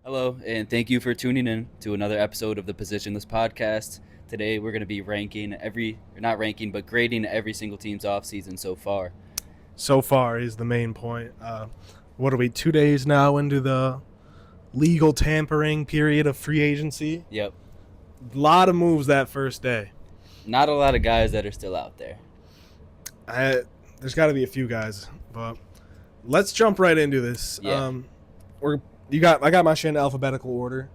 Hello, and thank you for tuning in to another episode of the Positionless Podcast. Today, we're going to be grading every single team's offseason so far. So far is the main point. What are we, 2 days now into the legal tampering period of free agency? Yep. A lot of moves that first day. Not a lot of guys that are still out there. There's got to be a few guys, but let's jump right into this. Yeah. I got my shit in alphabetical order,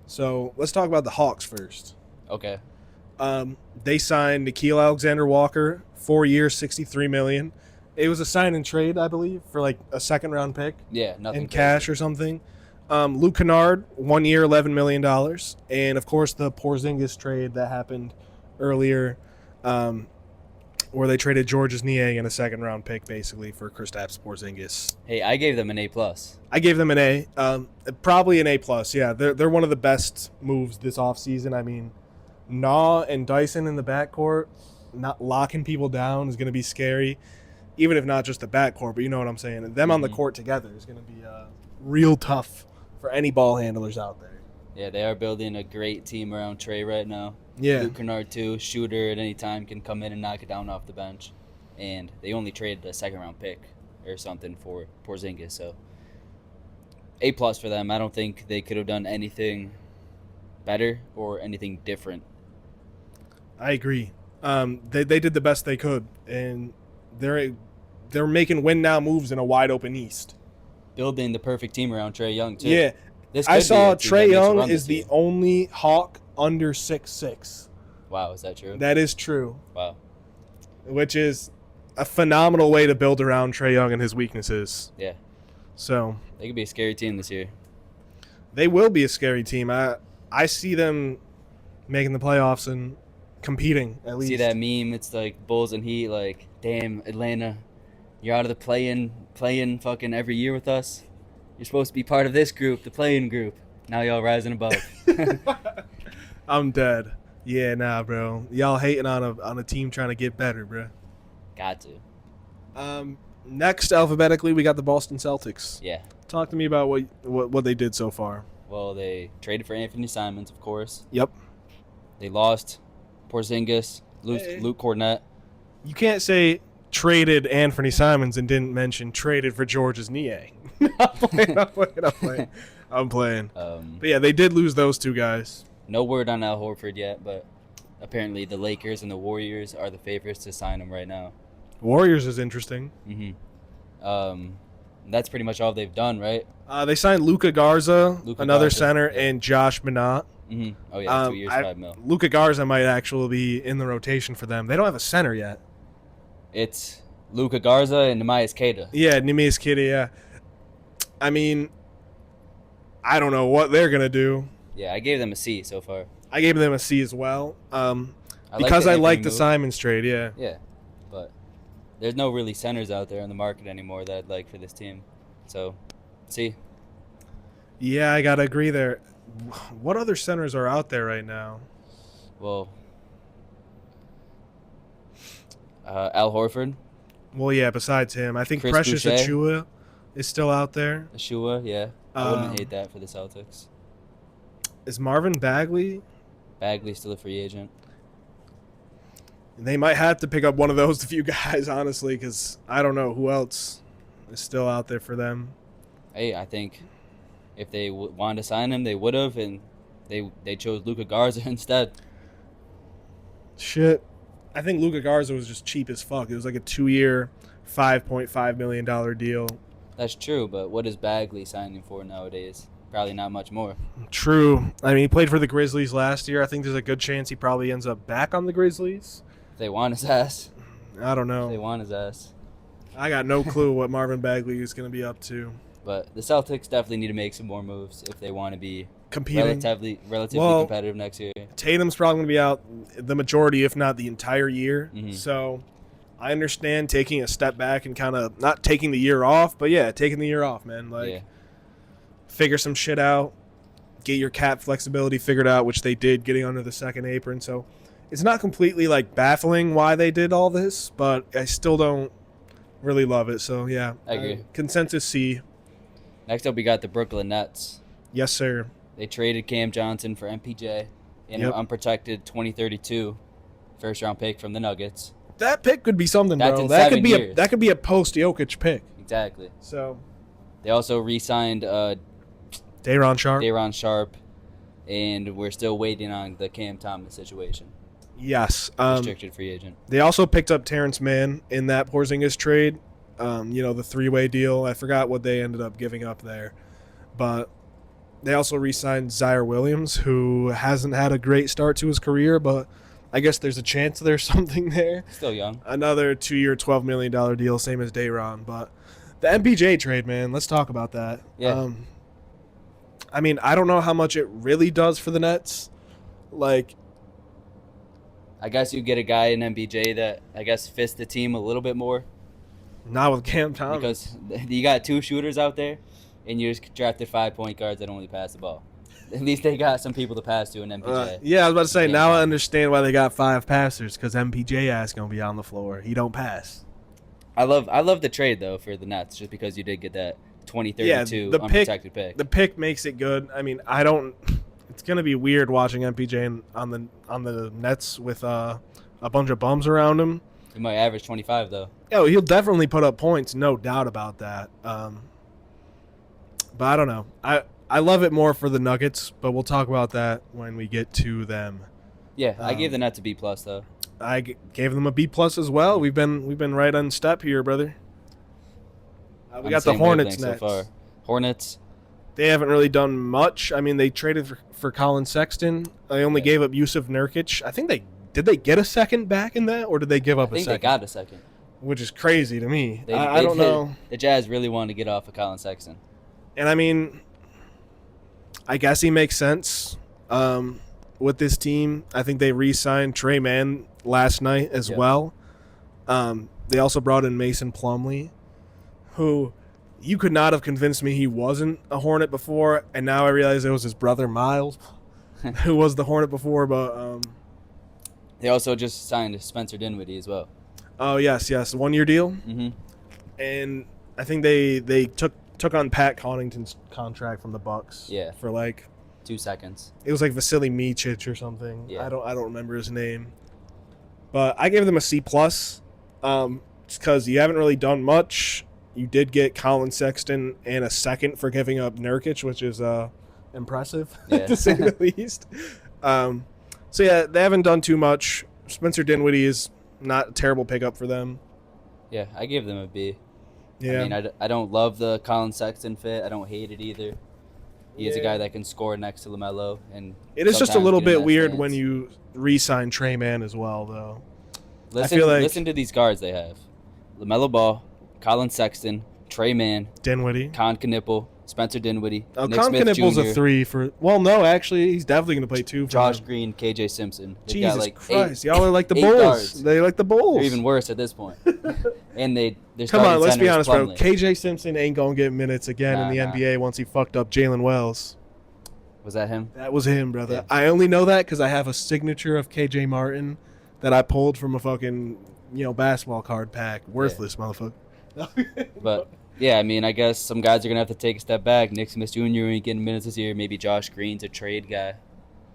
so let's talk about the Hawks first. Okay. They signed Nickeil Alexander-Walker, 4 years, $63 million. It was a sign and trade, I believe, for like a second round pick. Yeah, nothing in crazy. cash or something. Luke Kennard, 1 year, $11 million. And, of course, the Porzingis trade that happened earlier where they traded Georges Niang and a second-round pick, basically, for Kristaps Porzingis. Hey, I gave them an A+. I gave them an A. Probably an A+, yeah. They're one of the best moves this offseason. I mean, Nah and Dyson in the backcourt, not locking people down is going to be scary, even if not just the backcourt, but you know what I'm saying. And them on the court together is going to be real tough for any ball handlers out there. Yeah, they are building a great team around Trey right now. Yeah. Luke Kennard, too, shooter at any time, can come in and knock it down off the bench. And they only traded a second-round pick or something for Porzingis, so A+ for them. I don't think they could have done anything better or anything different. I agree. They did the best they could, and they're making win-now moves in a wide-open East. Building the perfect team around Trey Young, too. Yeah. I saw Trey Young is the only Hawk under 6'6". Wow, is that true? That is true. Wow. Which is a phenomenal way to build around Trey Young and his weaknesses. Yeah. So they could be a scary team this year. They will be a scary team. I see them making the playoffs and competing, at least. See that meme? It's like Bulls and Heat, like, damn, Atlanta, you're out of the play-in fucking every year with us. You're supposed to be part of this group, the play-in group. Now y'all rising above. I'm dead. Yeah, nah, bro. Y'all hating on a team trying to get better, bro. Got to. Next, alphabetically, we got the Boston Celtics. Yeah. Talk to me about what they did so far. Well, they traded for Anthony Simons, of course. Yep. They lost Porzingis, Luke Cornett. You can't say traded Anthony Simons and didn't mention traded for Georges Niang. I'm playing. But yeah, they did lose those two guys. No word on Al Horford yet, but apparently the Lakers and the Warriors are the favorites to sign him right now. Warriors is interesting. Mm-hmm. That's pretty much all they've done, right? They signed Luka Garza, another center, and Josh Minott. Mm-hmm. Oh, yeah, 2 years, $5 million. Luka Garza might actually be in the rotation for them. They don't have a center yet. It's Luka Garza and Neemias Queta. Yeah, Neemias Queta, yeah. I mean, I don't know what they're going to do. Yeah, I gave them a C so far. I gave them a C as well. Because I like the Simons trade, yeah. Yeah, but there's no really centers out there on the market anymore that I'd like for this team. So, C. Yeah, I got to agree there. What other centers are out there right now? Well, Al Horford. Well, yeah, besides him. I think Chris Precious Boucher. Achiuwa is still out there. Achiuwa, yeah. I wouldn't hate that for the Celtics. Is Marvin Bagley? Bagley's still a free agent. They might have to pick up one of those few guys, honestly, because I don't know who else is still out there for them. Hey, I think if they wanted to sign him, they would have, and they chose Luka Garza instead. Shit. I think Luka Garza was just cheap as fuck. It was like a 2-year, $5.5 million deal. That's true, but what is Bagley signing for nowadays? Probably not much more. True. I mean, he played for the Grizzlies last year. I think there's a good chance he probably ends up back on the Grizzlies. If they want his ass. I don't know. If they want his ass. I got no clue what Marvin Bagley is going to be up to. But the Celtics definitely need to make some more moves if they want to be competing, relatively competitive next year. Tatum's probably going to be out the majority, if not the entire year. Mm-hmm. So I understand taking a step back and kind of not taking the year off, but yeah, taking the year off, man. Figure some shit out, get your cap flexibility figured out, which they did, getting under the second apron. So it's not completely baffling why they did all this, but I still don't really love it. So yeah, I agree. Consensus C. Next up, we got the Brooklyn Nets. Yes, sir. They traded Cam Johnson for MPJ and Yep. an unprotected 2032 first-round pick from the Nuggets. That pick could be something, That's bro. in That 7 could be years. that could be a post Jokic pick. Exactly. So They also re-signed Day'Ron Sharp. Day'Ron Sharp, and we're still waiting on the Cam Thomas situation. Yes. Restricted free agent. They also picked up Terrence Mann in that Porzingis trade. The three-way deal. I forgot what they ended up giving up there. But they also re-signed Zaire Williams, who hasn't had a great start to his career, but I guess there's a chance there's something there. Still young. Another 2-year, $12 million deal, same as Day'Ron. But the MPJ trade, man, let's talk about that. Yeah. I don't know how much it really does for the Nets. Like, I guess you get a guy in MPJ that I guess fits the team a little bit more not with Cam Thomas. because you got 2 shooters out there, and you just drafted 5 point guards that only pass the ball. At least they got some people to pass to in MPJ. Yeah, I was about to say, Cam now I Thomas. understand why they got 5 passers, because MPJ ass going to be on the floor. He don't pass. I love the trade though for the Nets just because you did get that 2032 the unprotected pick. The pick makes it good. I mean, I don't. It's gonna be weird watching MPJ on the Nets with a bunch of bums around him. He might average 25 though. Oh, he'll definitely put up points, no doubt about that. But I don't know. I love it more for the Nuggets, but we'll talk about that when we get to them. Yeah, I gave the Nets a B plus though. I gave them a B plus as well. We've been right on step here, brother. We On got the same Hornets wavelength next. so far. Hornets. They haven't really done much. I mean, they traded for Colin Sexton. They only gave up Yusuf Nurkic. I think did they get a second back in that, or did they give up I think a second? they got a second. Which is crazy to me. They I don't know. The Jazz really wanted to get off of Colin Sexton. And I mean, I guess he makes sense with this team. I think they re-signed Trey Mann last night as well. They also brought in Mason Plumlee, who you could not have convinced me he wasn't a Hornet before, and now I realize it was his brother Miles who was the Hornet before. But They also just signed Spencer Dinwiddie as well. oh yes, 1-year deal, Mm-hmm. and I think they took on Pat Connaughton's contract from the Bucks. Yeah. For like 2 seconds. it was like Vasily Micic or something. Yeah. I don't remember his name, but I gave them a C plus, just because you haven't really done much. You did get Colin Sexton and a second for giving up Nurkic, which is impressive Yeah. to say the least. So yeah, they haven't done too much. Spencer Dinwiddie is not a terrible pickup for them. Yeah, I gave them a B. Yeah, I mean, I don't love the Colin Sexton fit. I don't hate it either. He is a Yeah. guy that can score next to LaMelo. And it is just a sometimes little get in bit that weird stance. when you re-sign Trey Mann as well, though. Listen, feel like- listen to these guards they have. LaMelo Ball, Colin Sexton, Trey Mann, Dinwiddie. Con Knippel, Spencer Dinwiddie, Oh, Nick Con Smith Knipple's Jr., a 3 for. Well, no, actually, he's definitely going to play 2 for Josh them. Green, KJ Simpson. They've Jesus got like Christ, y'all are like the 8 Bulls. guards. They like the Bulls. They're even worse at this point. And they're Come starting on, let's be center is honest, bro. Plumlee. KJ Simpson ain't going to get minutes again in the Nah. NBA once he fucked up Jalen Wells. Was that him? That was him, brother. Yeah. I only know that because I have a signature of KJ Martin that I pulled from a fucking, basketball card pack. Worthless, motherfucker. But yeah, I mean, I guess some guys are gonna have to take a step back. Nick Smith Jr. ain't getting minutes this year. Maybe Josh Green's a trade guy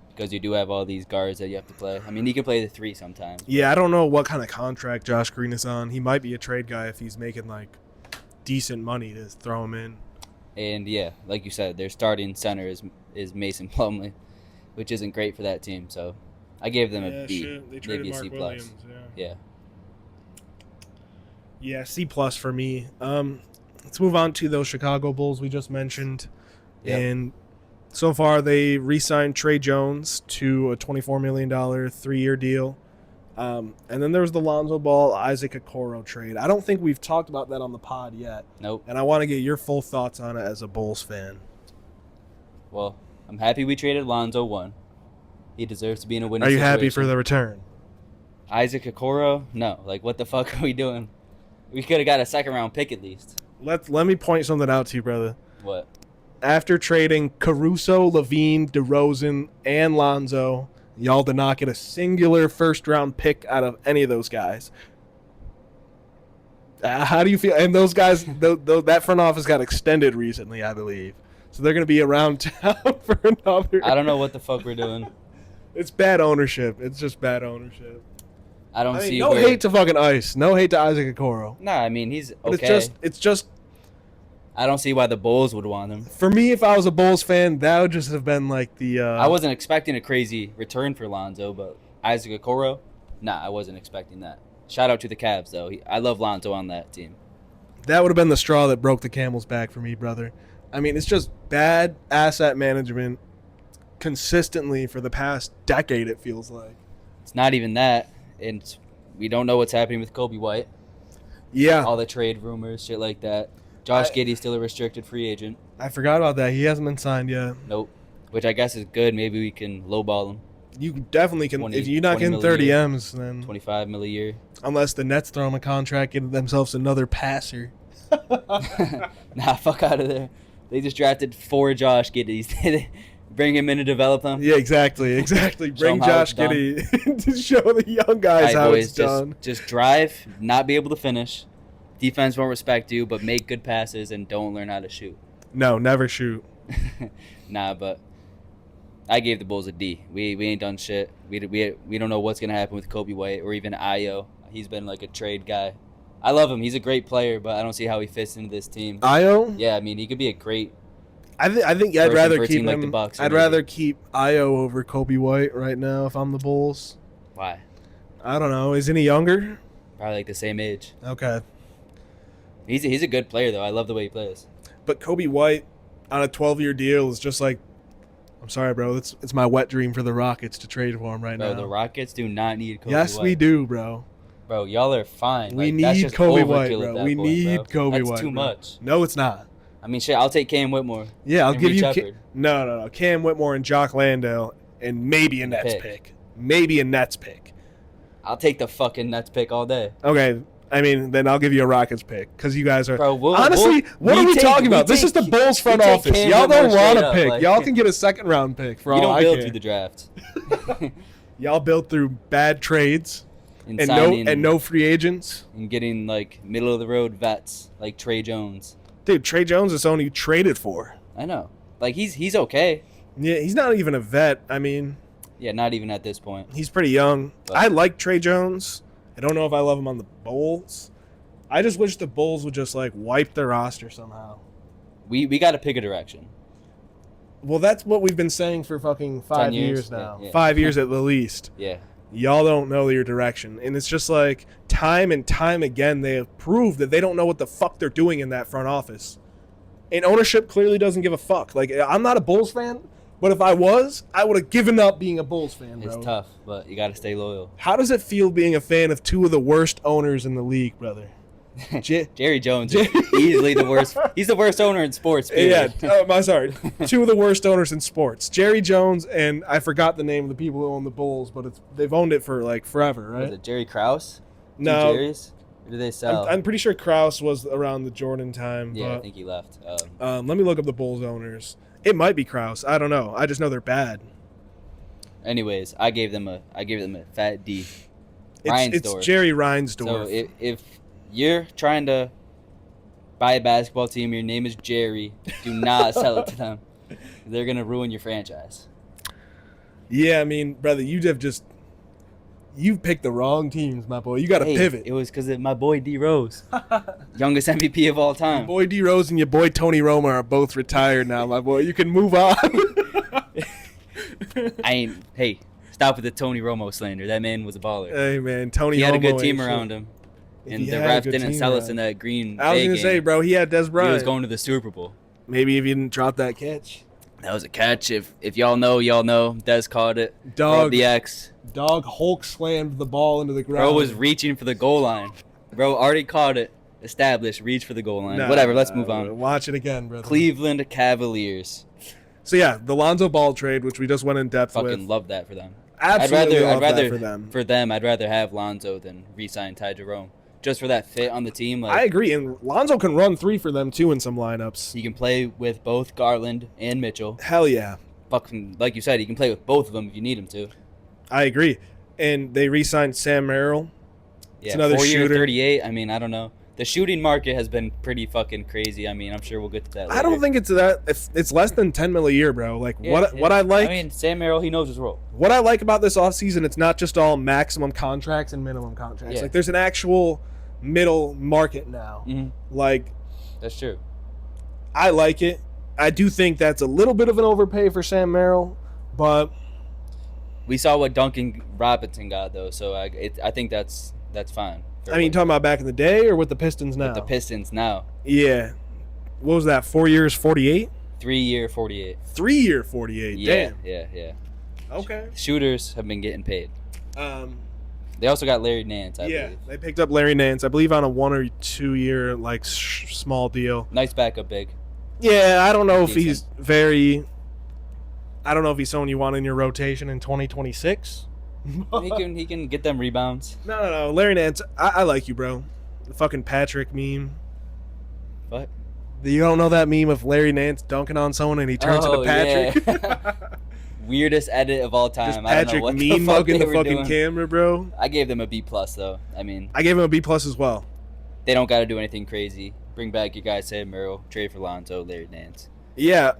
because you do have all these guards that you have to play. I mean, he can play the 3 sometimes. Yeah, I don't know what kind of contract Josh Green is on. He might be a trade guy if he's making like decent money to throw him in. And yeah, like you said, their starting center is Mason Plumlee, which isn't great for that team. So I gave them a B, maybe a C plus. Yeah. Yeah, C plus for me. Let's move on to those Chicago Bulls we just mentioned. Yep. And so far they re-signed Trey Jones to a $24 million 3-year deal. And then there was the Lonzo Ball, Isaac Okoro trade. I don't think we've talked about that on the pod yet. Nope. And I want to get your full thoughts on it as a Bulls fan. Well, I'm happy we traded Lonzo 1. He deserves to be in a winning Are you situation. happy for the return? Isaac Okoro? No. Like, what the fuck are we doing? We could have got a second-round pick at least. Let me point something out to you, brother. What? After trading Caruso, Levine, DeRozan, and Lonzo, y'all did not get a singular first-round pick out of any of those guys. How do you feel? And those guys, that front office got extended recently, I believe. So they're going to be around town for another. I don't know what the fuck we're doing. It's bad ownership. It's just bad ownership. I don't see no where... hate to fucking Ice. No hate to Isaac Okoro. Nah, I mean, he's But okay. it's just I don't see why the Bulls would want him. for me, if I was a Bulls fan, that would just have been like the I wasn't expecting a crazy return for Lonzo, but Isaac Okoro, nah, I wasn't expecting that. Shout out to the Cavs, though. I love Lonzo on that team. that would have been the straw that broke the camel's back for me, brother. I mean, it's just bad asset management consistently for the past decade, it feels like. It's not even that, and we don't know what's happening with Kobe White. Yeah. All the trade rumors, shit like that. Josh Giddey's still a restricted free agent. I forgot about that. He hasn't been signed yet. Nope. Which I guess is good. Maybe we can lowball him. You definitely can. 20 if you're not getting 20 mil a 30 year. M's, then. $25 million a year. Unless the Nets throw him a contract, give themselves another passer. Nah, fuck out of there. They just drafted 4 Josh Giddeys. Bring him in to develop them. Yeah, exactly. Bring how Josh it's done. Giddey to show the young guys All right, how boys, it's done. just drive, not be able to finish. Defense won't respect you, but make good passes and don't learn how to shoot. No, never shoot. Nah, but I gave the Bulls a D. We ain't done shit. We don't know what's gonna happen with Kobe White or even Ayo. He's been like a trade guy. I love him. He's a great player, but I don't see how he fits into this team. Io? Yeah, I mean he could be a great. I think I'd Person rather for a keep team like him. the Bucks, I'd maybe. rather keep Io over Kobe White right now if I'm the Bulls. Why? I don't know. Isn't he younger? Probably like the same age. Okay. He's a good player though. I love the way he plays. But Kobe White on a 12-year deal is just like, I'm sorry, bro. It's my wet dream for the Rockets to trade for him right Bro, now. the Rockets do not need Kobe Yes, White. we do, bro. Bro, y'all are fine. We Like, that's need just Kobe overkill White, at bro. that We point, need bro. Kobe That's White. too bro. much. No, it's not. I mean, shit, I'll take Cam Whitmore. Yeah, I'll and give Reed you. Shepard. No. Cam Whitmore and Jock Landale, and maybe a Nets Pick. pick. Maybe a Nets pick. I'll take the fucking Nets pick all day. Okay. I mean, then I'll give you a Rockets pick because you guys are. Bro, Honestly, what are we talking about? This is the Bulls front office. Cam Y'all don't Whitmore want straight a up, pick. like- Y'all can get a second-round pick for You all don't I build care. through the draft. Y'all built through bad trades And and signing no free agents. and getting like middle of the road vets like Trey Jones. Dude, Trey Jones is someone you traded for. I know. Like he's okay. Yeah, he's not even a vet. I mean, Yeah, not even at this point. he's pretty young. But- I like Trey Jones. I don't know if I love him on the Bulls. I just wish the Bulls would just like wipe their roster somehow. We got to pick a direction. Well, that's what we've been saying for fucking 5 10 years? years now. Yeah. 5 years at the least. Yeah. Y'all don't know your direction. And it's just like time and time again, they have proved that they don't know what the fuck they're doing in that front office. And ownership clearly doesn't give a fuck. Like, I'm not a Bulls fan, but if I was, I would have given up being a Bulls fan, bro. It's tough, but you got to stay loyal. How does it feel being a fan of 2 of the worst owners in the league, brother? Jerry Jones is easily the worst. He's the worst owner in sports. Yeah, Period. I'm sorry. 2 of the worst owners in sports. Jerry Jones and I forgot the name of the people who own the Bulls, but they've owned it for like forever, Was right? it Jerry Krause? No. Two Jerry's? Or did they sell? I'm pretty sure Krause was around the Jordan time. Yeah, I but, think he left. let me look up the Bulls owners. It might be Krause. I don't know. I just know they're bad. Anyways, I gave them a fat D. It's Reinsdorf. Jerry Reinsdorf. So if you're trying to buy a basketball team, your name is Jerry, do not sell it to them. They're gonna ruin your franchise. Yeah, I mean, brother, you've picked the wrong teams, my boy. You got to pivot. It was because of my boy D Rose, youngest MVP of all time. Your boy D Rose and your boy Tony Romo are both retired now, my boy. You can move on. Hey, stop with the Tony Romo slander. That man was a baller. Hey, man, Tony He had a Romo good ain't team shit. around him. If And he the had a ref good didn't team sell us around in that Green I was Bay going to say, game. bro, he had Des He Bryant. was going to the Super Bowl. Maybe if he didn't drop that catch. That was a catch. If y'all know, y'all know. Des caught it. Dog. Robbed the X. Dog Hulk slammed the ball into the ground. Bro was reaching for the goal line. Bro already caught it. Established. Reach for the goal line. Nah, Whatever. Let's move on. Watch it again, brother. Cleveland Cavaliers. So, yeah, the Lonzo Ball trade, which we just went in depth Fucking with. love that for them. Absolutely I'd love rather that for them. For them, I'd rather have Lonzo than re-sign Ty Jerome. Just for that fit on the team. Like, I agree, and Lonzo can run 3 for them, too, in some lineups. he can play with both Garland and Mitchell. Hell yeah. Fucking, like you said, he can play with both of them if you need him to. I agree. And they re-signed Sam Merrill. Yeah, another 4 year, shooter. 38. I mean, I don't know. The shooting market has been pretty fucking crazy. I mean, I'm sure we'll get to that later. I don't think it's that. It's less than $10 million a year, bro. Like what I like. I mean, Sam Merrill, he knows his role. What I like about this offseason, it's not just all maximum contracts and minimum contracts. Yeah. Like there's an actual middle market now. Mm-hmm. Like That's true. I like it. I do think that's a little bit of an overpay for Sam Merrill, but we saw what Duncan Robinson got though, so I think that's fine. I mean, talking about back in the day or with the Pistons now? With the Pistons now. Yeah. What was that? 4 years, 48? 3 year, 48. 3 year, 48. Yeah, Damn. yeah. Okay. Shooters have been getting paid. They also got Larry Nance, I believe. They picked up Larry Nance, I believe, on a 1 or 2 year like small deal. Nice backup big. Yeah, I don't know if he's very. I don't know if he's someone you want in your rotation in 2026. he can get them rebounds. No. Larry Nance, I like you, bro. The fucking Patrick meme. What? You don't know that meme of Larry Nance dunking on someone and he turns into Patrick? Yeah. Weirdest edit of all time. Just I don't know Patrick what meme the fuck mugging they the were fucking doing. camera, bro. I gave them a B plus though. I mean, I gave him a B plus as well. they don't got to do anything crazy. Bring back your guy Sam Merrill, trade for Lonzo, Larry Nance. Yeah.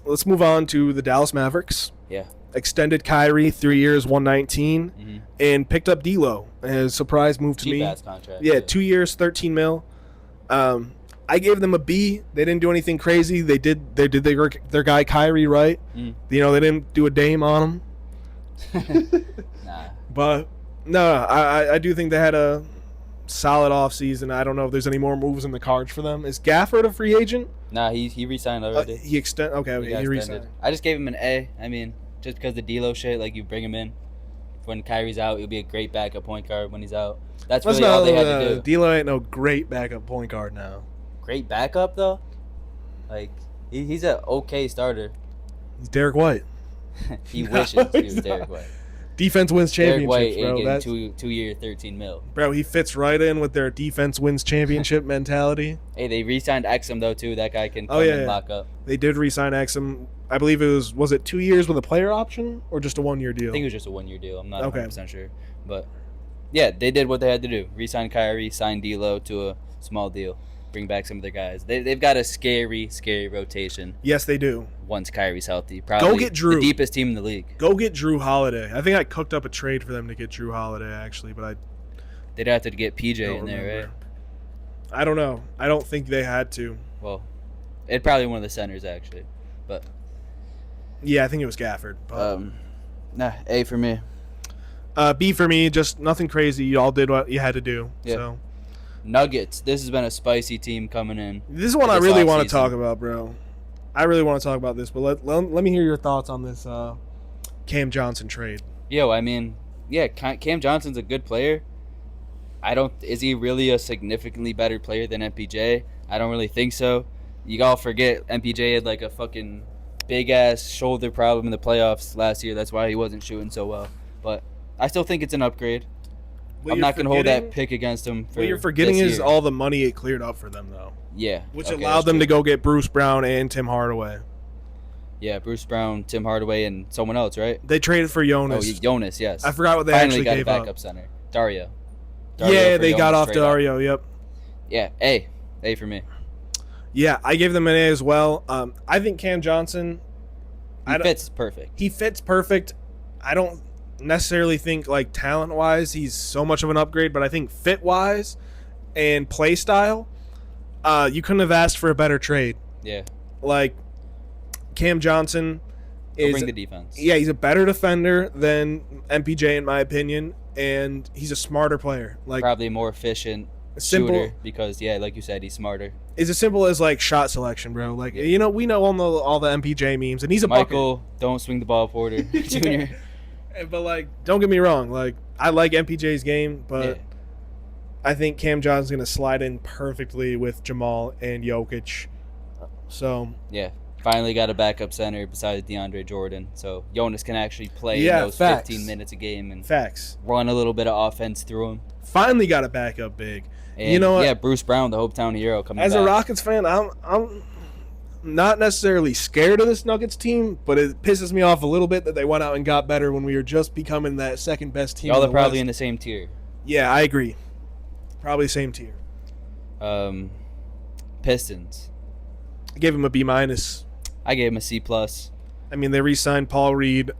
Let's move on to the Dallas Mavericks. Yeah. Extended Kyrie 3 years, 119, and picked up D'Lo. A surprise move to Cheap me. ass contract. Yeah, 2 years, 13 mil. I gave them a B. They didn't do anything crazy. They did their guy Kyrie right. You know, they didn't do a Dame on him. Nah. But no, I do think they had a solid offseason. I don't know if there's any more moves in the cards for them. Is Gafford a free agent? Nah, he re-signed already. He re-signed. I just gave him an A. I mean, just because the D'Lo shit, like you bring him in when Kyrie's out, he'll be a great backup point guard when he's out. That's really all they had to do. D'Lo ain't no great backup point guard now. Great backup though. Like he's an okay starter. He's Derek White. He wishes he was Derek White. Defense wins Derek championships, White bro. ain't That's getting 2 year, 13 mil. bro. He fits right in with their defense wins championship mentality. Hey, they re-signed Exum though too. That guy can come and lock up. They did re-sign Exum. I believe it was it 2 years with a player option or just a 1 year deal? I think it was just a 1 year deal. I'm not 100% sure, but yeah, they did what they had to do. Re-sign Kyrie, sign D'Lo to a small deal, bring back some of their guys. They've got a scary rotation. Yes, they do. Once Kyrie's healthy, probably go get Drew. The deepest team in the league. Go get Drew Holiday. I think I cooked up a trade for them to get Drew Holiday actually, but they'd have to get PJ don't in there, remember. right? I don't know. I don't think they had to. Well, it'd probably one of the centers actually, but yeah, I think it was Gafford. But, nah, A for me. B for me, just nothing crazy. You all did what you had to do. Yeah. So Nuggets. This has been a spicy team coming in. this is what I really want to talk about, bro. I really want to talk about this, but let me hear your thoughts on this Cam Johnson trade. Yo, I mean, yeah, Cam Johnson's a good player. Is he really a significantly better player than MPJ? I don't really think so. You all forget MPJ had like a fucking big ass shoulder problem in the playoffs last year. That's why he wasn't shooting so well. But I still think it's an upgrade. I'm not gonna hold that pick against him. What you're forgetting is all the money it cleared up for them, though. Yeah, which allowed them to go get Bruce Brown and Tim Hardaway. Yeah, Bruce Brown, Tim Hardaway, and someone else, right? They traded for Jonas. Oh, Jonas, yes. I forgot what they finally actually got gave a backup up. center. Dario yeah, they Jonas got off Dario. Yep. Yeah, A for me. Yeah, I gave them an A as well. I think Cam Johnson. He fits perfect. He fits perfect. I don't necessarily think like talent wise he's so much of an upgrade, but I think fit wise and play style, you couldn't have asked for a better trade. Yeah. Like Cam Johnson He'll bring the defense. Yeah, he's a better defender than MPJ in my opinion, and he's a smarter player. Like probably a more efficient shooter because like you said, he's smarter. It's as simple as like shot selection, bro. Like we know all the MPJ memes, and he's a Michael, bucket. Don't swing the ball, Porter Jr. But like, don't get me wrong. Like, I like MPJ's game, but I think Cam Johnson's gonna slide in perfectly with Jamal and Jokic. So yeah, finally got a backup center besides DeAndre Jordan, so Jonas can actually play those facts. 15 minutes a game and run a little bit of offense through him. Finally got a backup big. And you know what? Yeah, Bruce Brown, the hometown hero, coming As back. a Rockets fan, I'm not necessarily scared of this Nuggets team, but it pisses me off a little bit that they went out and got better when we were just becoming that second best team. Y'all in are the probably West. in the same tier. Yeah, I agree. Probably same tier. Pistons. I gave him a B minus. I gave him a C plus. I mean, they re-signed Paul Reed.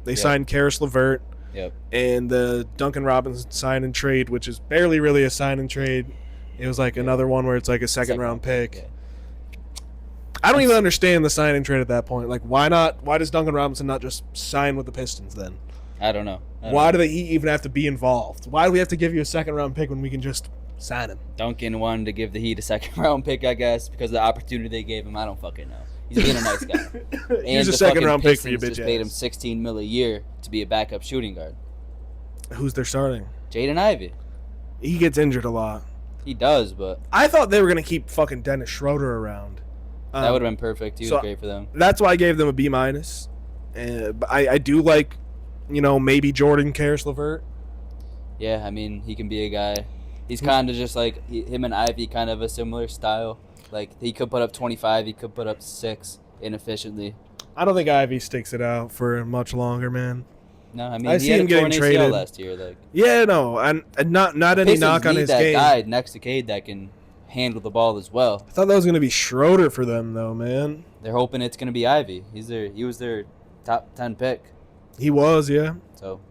They signed Karis LeVert. Yep. And the Duncan Robinson sign and trade, which is barely really a sign and trade. It was like another one where it's like a second round pick. Yeah. I don't even understand the sign and trade at that point. Like, why not? Why does Duncan Robinson not just sign with the Pistons then? I don't know. Why do they even have to be involved? Why do we have to give you a second round pick when we can just sign him? Duncan wanted to give the Heat a second round pick, I guess, because of the opportunity they gave him. I don't fucking know. He's being a nice guy. He's a second round pick for you, bitch. Just paid him $16 million a year to be a backup shooting guard. Who's their starting? Jaden Ivey. He gets injured a lot. He does, but I thought they were gonna keep fucking Dennis Schroeder around. That would have been perfect. He was great for them. That's why I gave them a B minus. But I do like, maybe Jordan Karis LeVert. Yeah, I mean, he can be a guy. He's kind of just like him and Ivy, kind of a similar style. Like, he could put up 25, he could put up 6 inefficiently. I don't think Ivy sticks it out for much longer, man. No, I mean, I see him getting traded last year. Like, yeah, no, and not any knock on his game. Guy next to Cade that can handle the ball as well. I thought that was going to be Schroeder for them, though, man. They're hoping it's going to be Ivy. He was their top 10 pick. He was, yeah. So,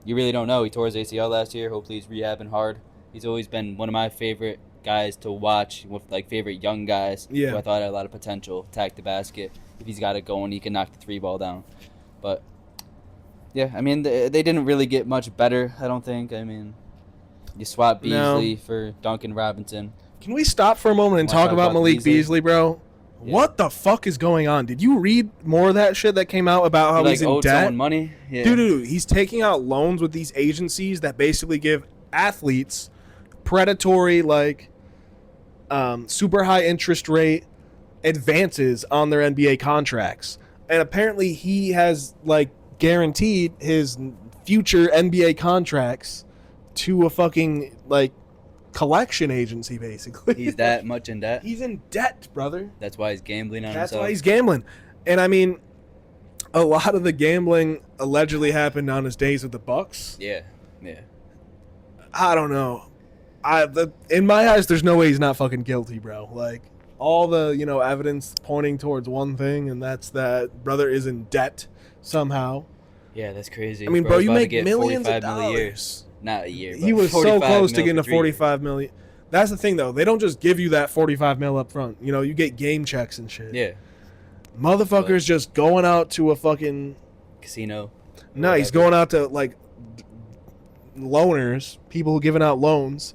you really don't know. He tore his ACL last year. Hopefully he's rehabbing hard. He's always been one of my favorite guys to watch, with like favorite young guys. Yeah. Who I thought had a lot of potential. Attack the basket. If he's got it going, he can knock the 3 ball down. But, yeah, I mean, they didn't really get much better, I don't think. I mean, you swap Beasley for Duncan Robinson. Can we stop for a moment and talk about Malik Beasley, bro? Yeah. What the fuck is going on? Did you read more of that shit that came out about how he's in debt? Money? Yeah. Dude, he's taking out loans with these agencies that basically give athletes predatory, like, super high interest rate advances on their NBA contracts. And apparently he has, like, guaranteed his future NBA contracts to a fucking, like, collection agency, basically. He's that much in debt? He's in debt, brother. That's why he's gambling on himself? That's why he's gambling. And, I mean, a lot of the gambling allegedly happened on his days with the Bucks. Yeah. I don't know. In my eyes, there's no way he's not fucking guilty, bro. Like, all the, evidence pointing towards one thing, and that's that brother is in debt somehow. Yeah, that's crazy. I mean, bro, you make millions of dollars. Not a year. He was so close to getting to $45 million. That's the thing, though. They don't just give you that $45 million up front. You get game checks and shit. Yeah. Motherfucker's just going out to a fucking casino. No, he's going out to, like, loaners, people who giving out loans,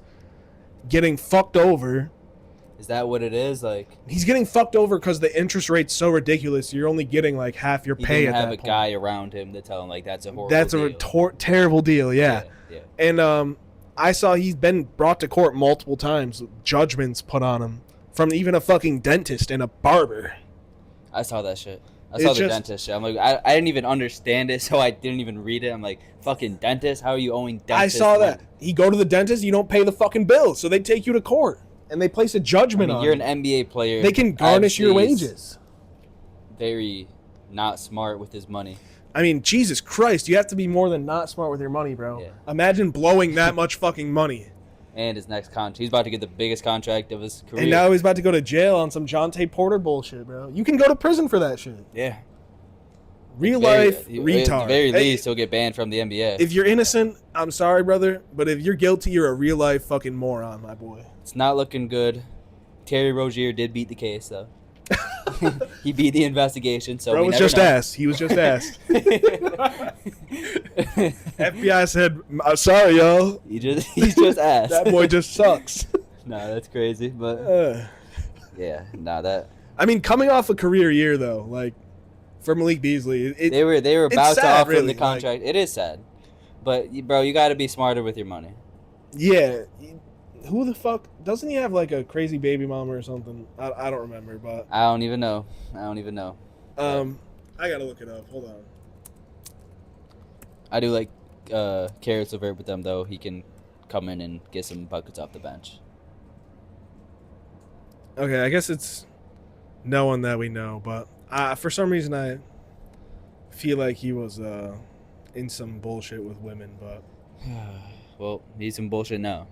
getting fucked over. Is that what it is? Like, he's getting fucked over because the interest rate's so ridiculous. You're only getting like half your pay at that point. He didn't have a guy around him to tell him like that's a horrible. That's deal. a terrible deal. Yeah. And I saw he's been brought to court multiple times. Judgments put on him from even a fucking dentist and a barber. I saw that shit. I saw the dentist shit. I'm like, I didn't even understand it, so I didn't even read it. I'm like, fucking dentist? How are you owing dentist? I saw that. You go to the dentist, you don't pay the fucking bill, so they take you to court. And they place a judgment on you're you. An NBA player. They can garnish your wages. Very not smart with his money. I mean, Jesus Christ, you have to be more than not smart with your money, bro. Yeah. Imagine blowing that much fucking money. And his next contract. He's about to get the biggest contract of his career. And now he's about to go to jail on some Jonte Porter bullshit, bro. You can go to prison for that shit. Yeah. Real life retard. At the very least, he'll get banned from the NBA. If you're innocent, I'm sorry, brother. But if you're guilty, you're a real life fucking moron, my boy. It's not looking good. Terry Rozier did beat the case, though. He beat the investigation, so bro was just asked. He was just asked. FBI said, "I'm sorry, y'all." He's just asked. That boy just sucks. No, that's crazy, but yeah, that. I mean, coming off a career year though, like for Malik Beasley, they were about to offer him the contract. Like, it is sad, but bro, you got to be smarter with your money. Yeah. Who the fuck doesn't he have like a crazy baby mama or something? I don't remember, but I don't even know. I gotta look it up. Hold on. I do like Karis LeVert with them though. He can come in and get some buckets off the bench. Okay, I guess it's no one that we know, but for some reason I feel like he was in some bullshit with women, but well, he's in bullshit now.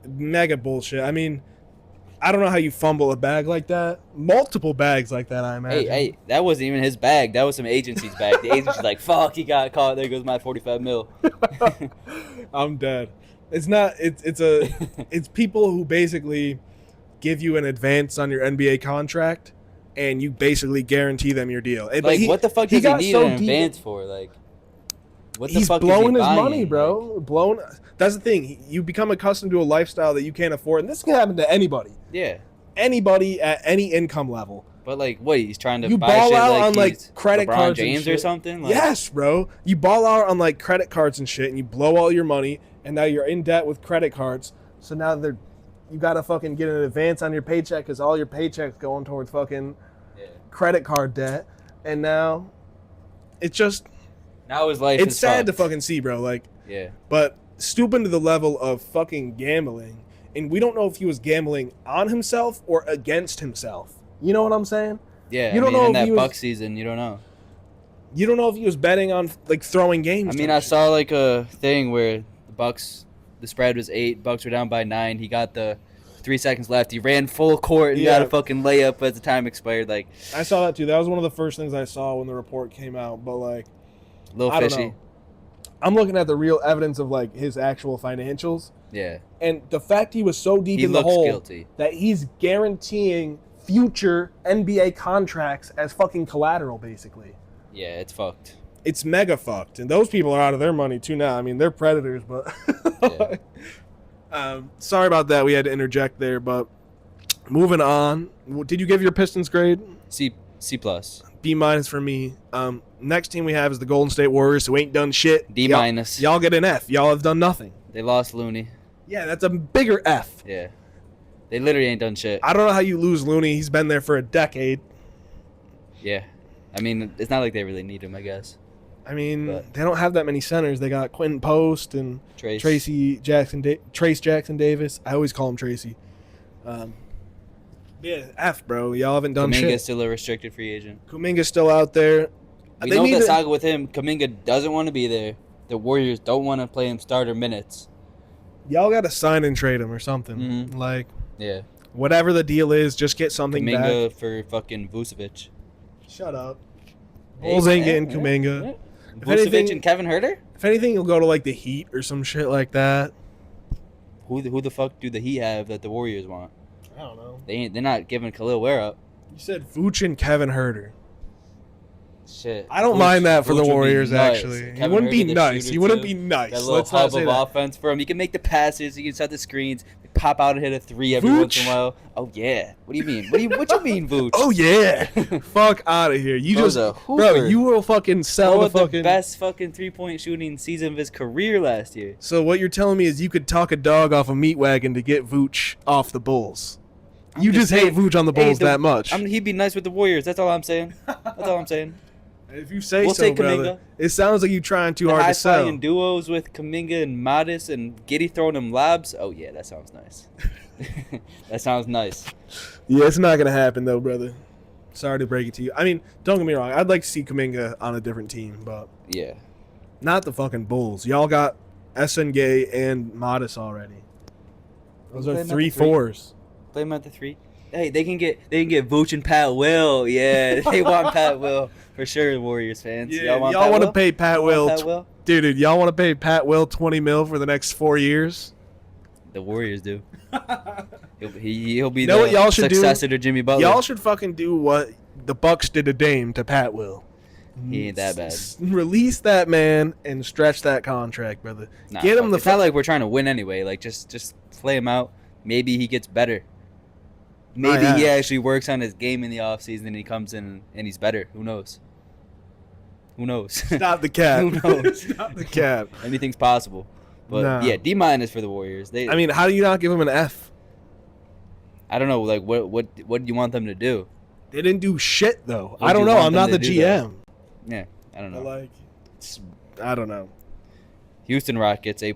Mega bullshit. I mean, I don't know how you fumble a bag like that. Multiple bags like that, I imagine. Hey, that wasn't even his bag. That was some agency's bag. The agency's like, fuck, he got caught. There goes my 45 mil. I'm dead. It's not. It's people who basically give you an advance on your NBA contract, and you basically guarantee them your deal. Like, what the fuck does he need an advance for? Like, what the he's fuck blowing is he his buying? money, bro. Blowing. That's the thing. You become accustomed to a lifestyle that you can't afford, and this can happen to anybody. Yeah. Anybody at any income level. But like, what? He's trying to you buy ball shit out like on like he's credit LeBron cards James and shit. or something. Like, yes, bro. You ball out on like credit cards and shit, and you blow all your money, and now you're in debt with credit cards. So now you gotta fucking get an advance on your paycheck because all your paychecks going towards fucking credit card debt, and now it's just now his life. It's sad fucked. to fucking see, bro. Like, yeah. But stooping to the level of fucking gambling, and we don't know if he was gambling on himself or against himself. You know what I'm saying? Yeah, you don't know in if that he was, Buck season, you don't know. You don't know if he was betting on like throwing games. I mean, I saw like a thing where the spread was 8, Bucks were down by 9. He got the 3 seconds left. He ran full court and got a fucking layup as the time expired. Like, I saw that too. That was one of the first things I saw when the report came out. But like, a little fishy. I'm looking at the real evidence of like his actual financials. Yeah. And the fact he was so deep in the hole guilty. That he's guaranteeing future NBA contracts as fucking collateral, basically. Yeah, it's fucked. It's mega fucked. And those people are out of their money too now. I mean, they're predators, but sorry about that. We had to interject there, but moving on. Did you give your Pistons grade? C+. B- for me. Next team we have is the Golden State Warriors, who ain't done shit. D-. Y'all get an F. Y'all have done nothing. They lost Looney. Yeah, that's a bigger F. Yeah. They literally ain't done shit. I don't know how you lose Looney. He's been there for a decade. Yeah. I mean, it's not like they really need him, I guess. I mean, they don't have that many centers. They got Quentin Post and Trace Jackson Davis. I always call him Tracy. Yeah, F, bro. Y'all haven't done shit. Kuminga's still a restricted free agent. Kuminga's still out there. We know the saga with him. Kuminga doesn't want to be there. The Warriors don't want to play him starter minutes. Y'all got to sign and trade him or something. Mm-hmm. Like, yeah, whatever the deal is, just get something Kuminga back. for fucking Vucevic. Shut up. Bulls ain't getting Kuminga. Vucevic and Kevin Huerter? If anything, you'll go to like the Heat or some shit like that. Who the fuck do the Heat have that the Warriors want? I don't know. They're not giving Khalil Ware up. You said Vooch and Kevin Huerter. Shit. I don't mind that for the Warriors, nice. actually. Kevin he wouldn't be Huerter, nice. He wouldn't be nice. That little hub of offense for him. He can make the passes. He can set the screens. Pop out and hit a 3 every once in a while. Oh, yeah. What do you mean? What you mean, Vooch? Oh, yeah. Fuck out of here. You bro, you will fucking sell the fucking... best fucking 3-point shooting season of his career last year. So what you're telling me is you could talk a dog off a meat wagon to get Vooch off the Bulls. You just hate Vooch on the Bulls that much. He'd be nice with the Warriors. That's all I'm saying. If you say so, brother. It sounds like you trying too hard to sell. High-flying duos with Kuminga and Modis and Giddey throwing them lobs. Oh, yeah, that sounds nice. That sounds nice. Yeah, it's not going to happen, though, brother. Sorry to break it to you. I mean, don't get me wrong. I'd like to see Kuminga on a different team, but... Yeah. Not the fucking Bulls. Y'all got SNG and Modis already. Those are 3-4s. Play him at the 3. Hey, they can get Vooch and Pat Will. Yeah, they want Pat Will for sure. Warriors fans. Yeah, y'all want to pay Pat Will. Dude, y'all want to pay Pat Will $20 million for the next 4 years? The Warriors do. He'll be what y'all should successor to Jimmy Butler. Y'all should fucking do what the Bucks did to Dame to Pat Will. He ain't that bad. Release that man and stretch that contract, brother. Nah, Get him the. It's not like we're trying to win anyway. Like just play him out. Maybe he gets better. Maybe he actually works on his game in the offseason and he comes in and he's better. Who knows? Stop the cap. Who knows? Stop the cap. Anything's possible. But yeah, D- for the Warriors. I mean, how do you not give him an F? I don't know. Like, what do you want them to do? They didn't do shit though. I don't know. I'm not the GM. Yeah, I don't know. I don't know. Houston Rockets A+. A+.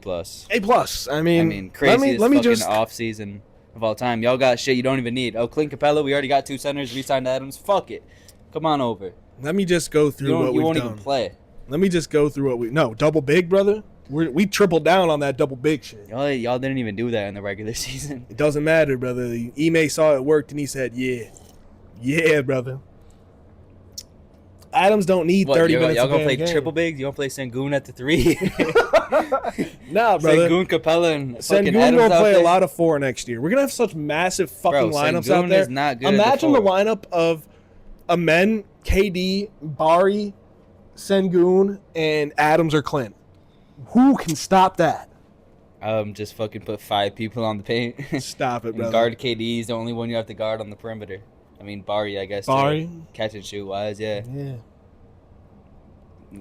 I mean, craziest fucking off season of all time. Y'all got shit you don't even need. Oh, Clint Capella, we already got 2 centers. Re-signed Adams. Fuck it. Come on over. Let me just go through what we've done. You won't even play. Let me just go through what we... No, double big, brother? We tripled down on that double big shit. Y'all didn't even do that in the regular season. It doesn't matter, brother. Ime saw it worked, and he said, yeah, brother. Adams don't need 30 minutes. Y'all gonna play game. triple bigs? You gonna play Sengun at the 3? Nah, brother. Sengun, Capella, and fucking Sengun Adams gonna play out a lot of 4 next year. We're gonna have such massive fucking lineups Sengun out there. Is not good Imagine at the lineup of Amen, KD, Bari, Sengun, and Adams or Clint. Who can stop that? Just fucking put 5 people on the paint. Stop it, And brother. guard KD is the only one you have to guard on the perimeter. I mean, Bari, I guess. Bari? Catch and shoot wise, yeah. Yeah.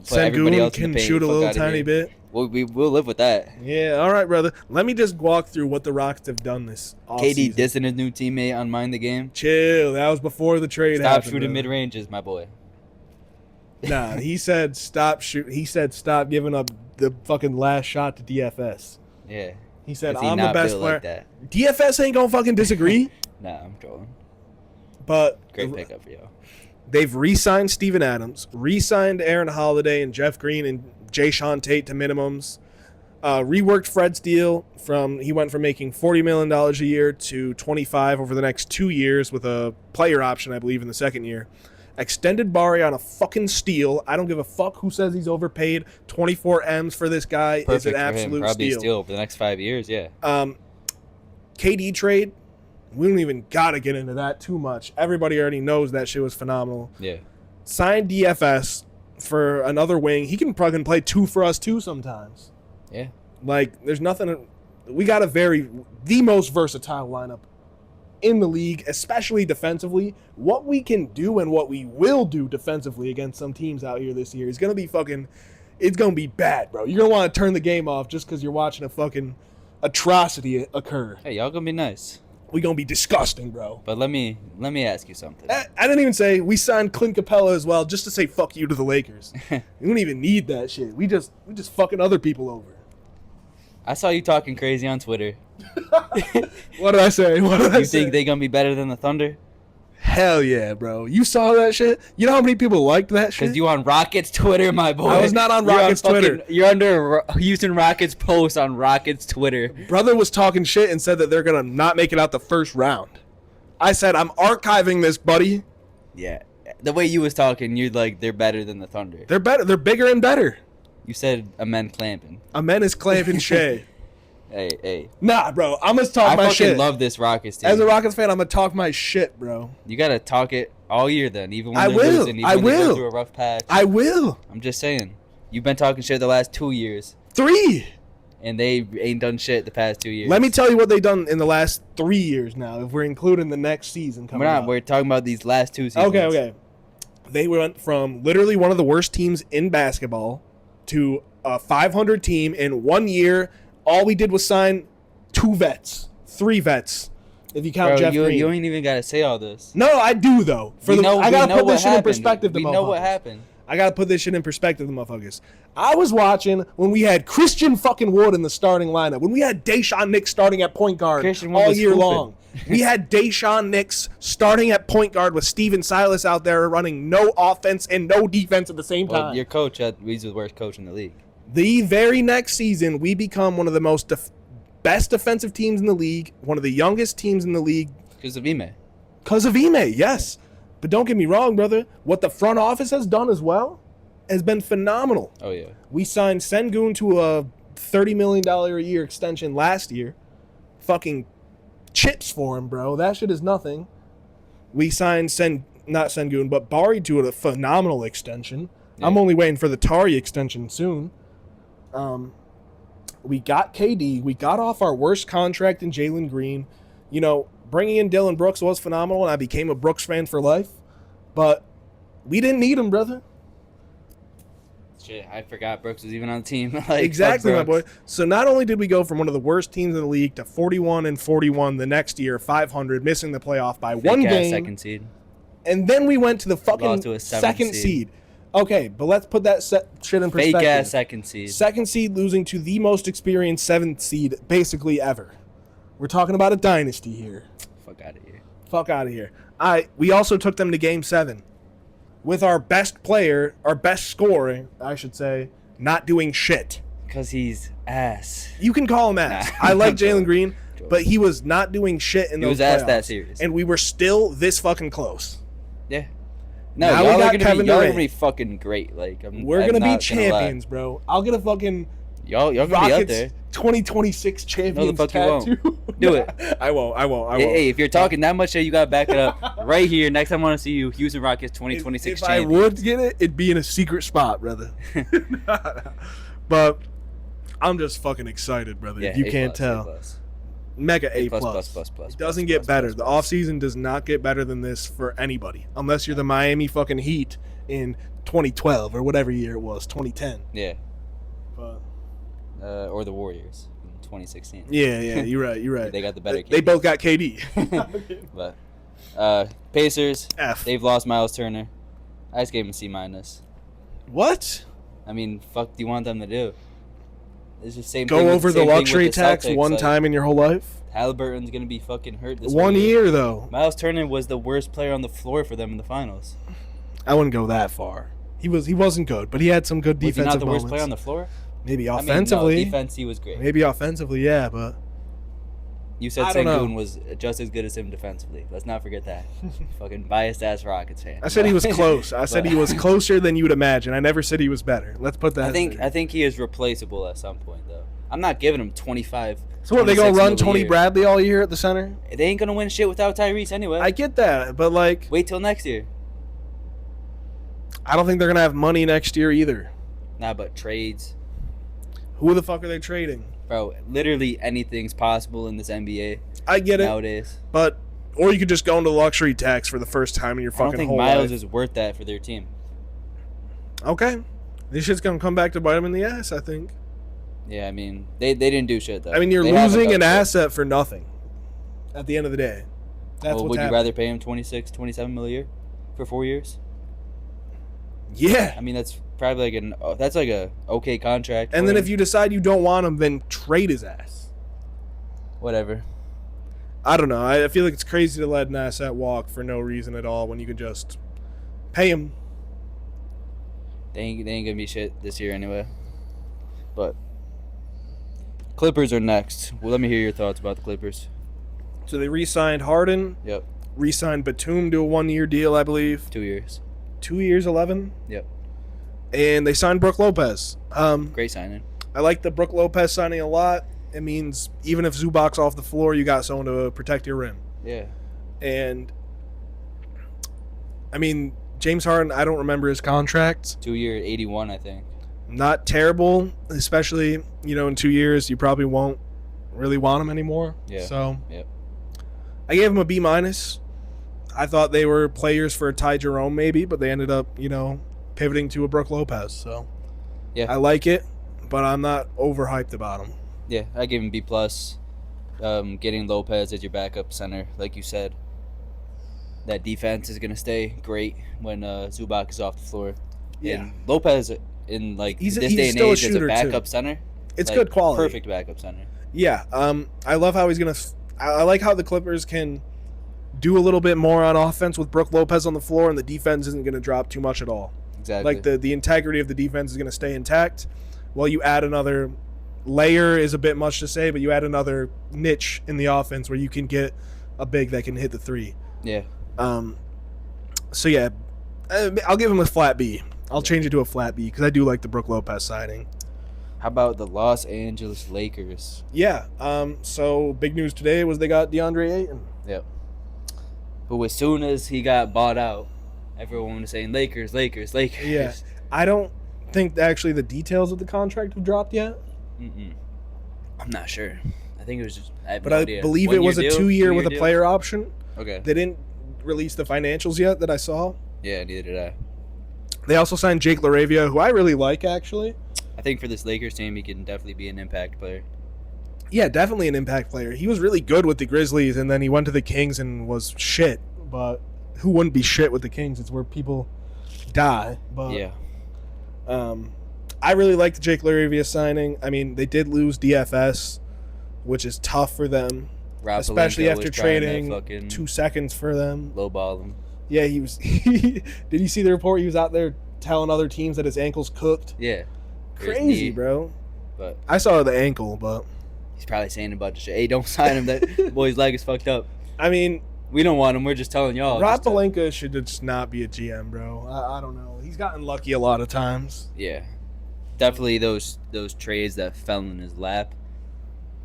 Put everybody Sengun else in can the paint, shoot a fuck little outta tiny here. bit. We'll live with that. Yeah, all right, brother. Let me just walk through what the Rockets have done this KD offseason. dissing his new teammate on Mind the Game. Chill. That was before the trade Stop happened, shooting brother. mid ranges, my boy. Nah, he said stop shoot. He said stop giving up the fucking last shot to DFS. Yeah. He said Is he I'm the not best built player. like that? DFS ain't gonna fucking disagree. Nah, I'm trolling. But Great pickup for y'all. they've re-signed Steven Adams, re-signed Aaron Holiday and Jeff Green and Jayshawn Tate to minimums. Reworked Fred's deal he went from making $40 million a year to $25 over the next 2 years with a player option, I believe, in the second year. Extended Bari on a fucking steal. I don't give a fuck who says he's overpaid. 24 M's for this guy is an Perfect for him. absolute Probably steal. over the next 5 years, yeah. KD trade, we don't even got to get into that too much. Everybody already knows that shit was phenomenal. Yeah. Signed DFS for another wing. He can probably play 2 for us too sometimes. Yeah. Like, there's nothing. We got the most versatile lineup in the league, especially defensively. What we can do and what we will do defensively against some teams out here this year is going to be fucking, it's going to be bad, bro. You're going to want to turn the game off just because you're watching a fucking atrocity occur. Hey, y'all gonna be nice. We going to be disgusting, bro. But let me ask you something. I didn't even say we signed Clint Capella as well just to say fuck you to the Lakers. We don't even need that shit. We just fucking other people over. I saw you talking crazy on Twitter. What did I say? What did I You say? think they gonna be better than the Thunder? Hell yeah, bro. You saw that shit? You know how many people liked that shit? Because you on Rockets Twitter, my boy. I was not on Rockets Twitter. You're under Houston Rockets post on Rockets Twitter. Brother was talking shit and said that they're going to not make it out the first round. I said, I'm archiving this, buddy. Yeah. The way you was talking, you're like, they're better than the Thunder. They're better. They're bigger and better. You said Amen clamping. Amen is clamping Shea. Hey. Nah, bro. I'm going to talk I my fucking shit. love this Rockets team. As a Rockets fan, I'm going to talk my shit, bro. You got to talk it all year then, even when I they're will. losing, even I when they will. go through a rough patch. I will. I'm just saying. You've been talking shit the last 2 years, 3. and they ain't done shit the past 2 years. Let me tell you what they've done in the last 3 years now, if we're including the next season coming up. We're talking about these last 2 seasons. Okay. They went from literally one of the worst teams in basketball to a 500 team in 1 year. All we did was sign 3 vets, if you count Jeff Green. You ain't even got to say all this. No, I do, though. I got to put this shit in perspective. We know what happened. I got to put this shit in perspective, the motherfuckers. I was watching when we had Christian fucking Wood in the starting lineup, when we had Deshaun Nix starting at point guard all year long. We had Deshaun Nix starting at point guard with Steven Silas out there running no offense and no defense at the same time. Well, your coach, he's the worst coach in the league. The very next season, we become one of the most best defensive teams in the league, one of the youngest teams in the league. Because of Ime. Because of Ime, yes. But don't get me wrong, brother. What the front office has done as well has been phenomenal. Oh, yeah. We signed Sengun to a $30 million a year extension last year. Fucking chips for him, bro. That shit is nothing. We signed not Sengun, but Bari to a phenomenal extension. Yeah. I'm only waiting for the Tari extension soon. We got KD. We got off our worst contract in Jalen Green. You know, bringing in Dylan Brooks was phenomenal, and I became a Brooks fan for life. But we didn't need him, brother. Shit, I forgot Brooks was even on the team. Exactly, my boy. So not only did we go from one of the worst teams in the league to 41-41 the next year, 500, missing the playoff by one game. Second seed. And then we went to the fucking to a second seed. Okay, but let's put that shit in perspective. Fake-ass second seed. Second seed losing to the most experienced seventh seed basically ever. We're talking about a dynasty here. Fuck out of here. Fuck out of here. We also took them to Game 7 with our best player, our best scorer, I should say, not doing shit. Because he's ass. You can call him ass. Nah. I like Jalen Green, but he was not doing shit in those playoffs. He was ass that series. And we were still this fucking close. Yeah. No, now y'all we got are Kevin gonna Durant. be fucking great. Like we're gonna be champions, bro. I'll get a fucking y'all gonna Rockets be up there. 2026 champions no, the fuck tattoo. You won't. Do it. I won't. Hey, if you're talking that much shit, you gotta back it up right here. Next time I want to see you, Houston Rockets 2026 if champions. I would get it, it'd be in a secret spot, brother. But I'm just fucking excited, brother. Yeah, if you can't tell. Mega A+. Plus. It doesn't get better. The offseason does not get better than this for anybody. Unless you're the Miami fucking Heat in 2012 or whatever year it was, 2010. Yeah. But, or the Warriors in 2016. Yeah, you're right. They got the better KD. They both got KD. But Pacers, F. They've lost Miles Turner. I just gave him C-. What? I mean, fuck do you want them to do? It's the same Go thing over the luxury tax Celtics, one time in your whole life? Halliburton's going to be fucking hurt this 1 year, though. Miles Turner was the worst player on the floor for them in the finals. I wouldn't go that far. He wasn't good, but he had some good defensive moments. Was he not the worst player on the floor? Maybe offensively. I mean, no, defense, he was great. Maybe offensively, yeah, but... You said Sengun was just as good as him defensively. Let's not forget that. Fucking biased-ass Rockets fan. I said he was close. I said he was closer than you would imagine. I never said he was better. Let's put that I think he is replaceable at some point, though. I'm not giving him 25. So what, they going to run Tony Bradley all year at the center? They ain't going to win shit without Tyrese anyway. I get that, but like... Wait till next year. I don't think they're going to have money next year either. Nah, but trades. Who the fuck are they trading? Bro, literally anything's possible in this NBA. I get it. Nowadays. But, or you could just go into luxury tax for the first time in your fucking whole life. I don't think Miles is worth that for their team. Okay. This shit's going to come back to bite him in the ass, I think. Yeah, I mean, they didn't do shit, though. I mean, you're losing an asset for nothing at the end of the day. That's what's would happening. You rather pay him 26, 27 million a year for 4 years? Yeah. I mean, that's probably like a okay contract. And then if you decide you don't want him, then trade his ass. Whatever. I don't know. I feel like it's crazy to let an asset walk for no reason at all when you can just pay him. They ain't gonna be shit this year anyway. But Clippers are next. Well, let me hear your thoughts about the Clippers. So they re-signed Harden. Yep. Re-signed Batum to a 1 year deal, I believe. 2 years. 2 years, 11. Yep. And they signed Brook Lopez. Great signing. I like the Brook Lopez signing a lot. It means even if Zubac's off the floor, you got someone to protect your rim. Yeah. And I mean, James Harden, I don't remember his contract. 2 year, 81, I think. Not terrible, especially, in 2 years, you probably won't really want him anymore. Yeah. So, yep. I gave him a B-. I thought they were players for a Ty Jerome maybe, but they ended up, pivoting to a Brook Lopez. So, yeah. I like it, but I'm not overhyped about him. Yeah, I gave him B+. Getting Lopez as your backup center, like you said. That defense is going to stay great when Zubac is off the floor. Yeah. And Lopez, in this day and age, as a backup center, it's good quality. Perfect backup center. Yeah. I love how he's going to – I like how the Clippers can do a little bit more on offense with Brook Lopez on the floor, and the defense isn't going to drop too much at all. Exactly. Like the integrity of the defense is going to stay intact while you add another – layer is a bit much to say, but you add another niche in the offense where you can get a big that can hit the three. Yeah. So yeah, I'll give him a flat B. I'll change it to a flat B because I do like the Brook Lopez signing. How about the Los Angeles Lakers? Yeah. So big news today was they got DeAndre Ayton. Yep. Who, as soon as he got bought out, everyone was saying Lakers, Lakers, Lakers. Yeah. I don't think actually the details of the contract have dropped yet. I'm not sure. I think it was just. I believe it was a 2 year with a player option. Okay. They didn't release the financials yet that I saw. Yeah, neither did I. They also signed Jake LaRavia, who I really like, actually. I think for this Lakers team, he can definitely be an impact player. Yeah, definitely an impact player. He was really good with the Grizzlies, and then he went to the Kings and was shit. But who wouldn't be shit with the Kings? It's where people die. But yeah. I really like the Jake LaRavia signing. I mean, they did lose DFS, which is tough for them, especially after trading 2 seconds for them. Lowball him. Yeah, he was. Did you see the report? He was out there telling other teams that his ankle's cooked. Yeah. Crazy, bro. But I saw the ankle, but he's probably saying a bunch of shit. Hey, don't sign him. That boy's leg is fucked up. I mean, We don't want him. We're just telling y'all. Rob Pelinka should just not be a GM, bro. I don't know. He's gotten lucky a lot of times. Yeah. Definitely those trades that fell in his lap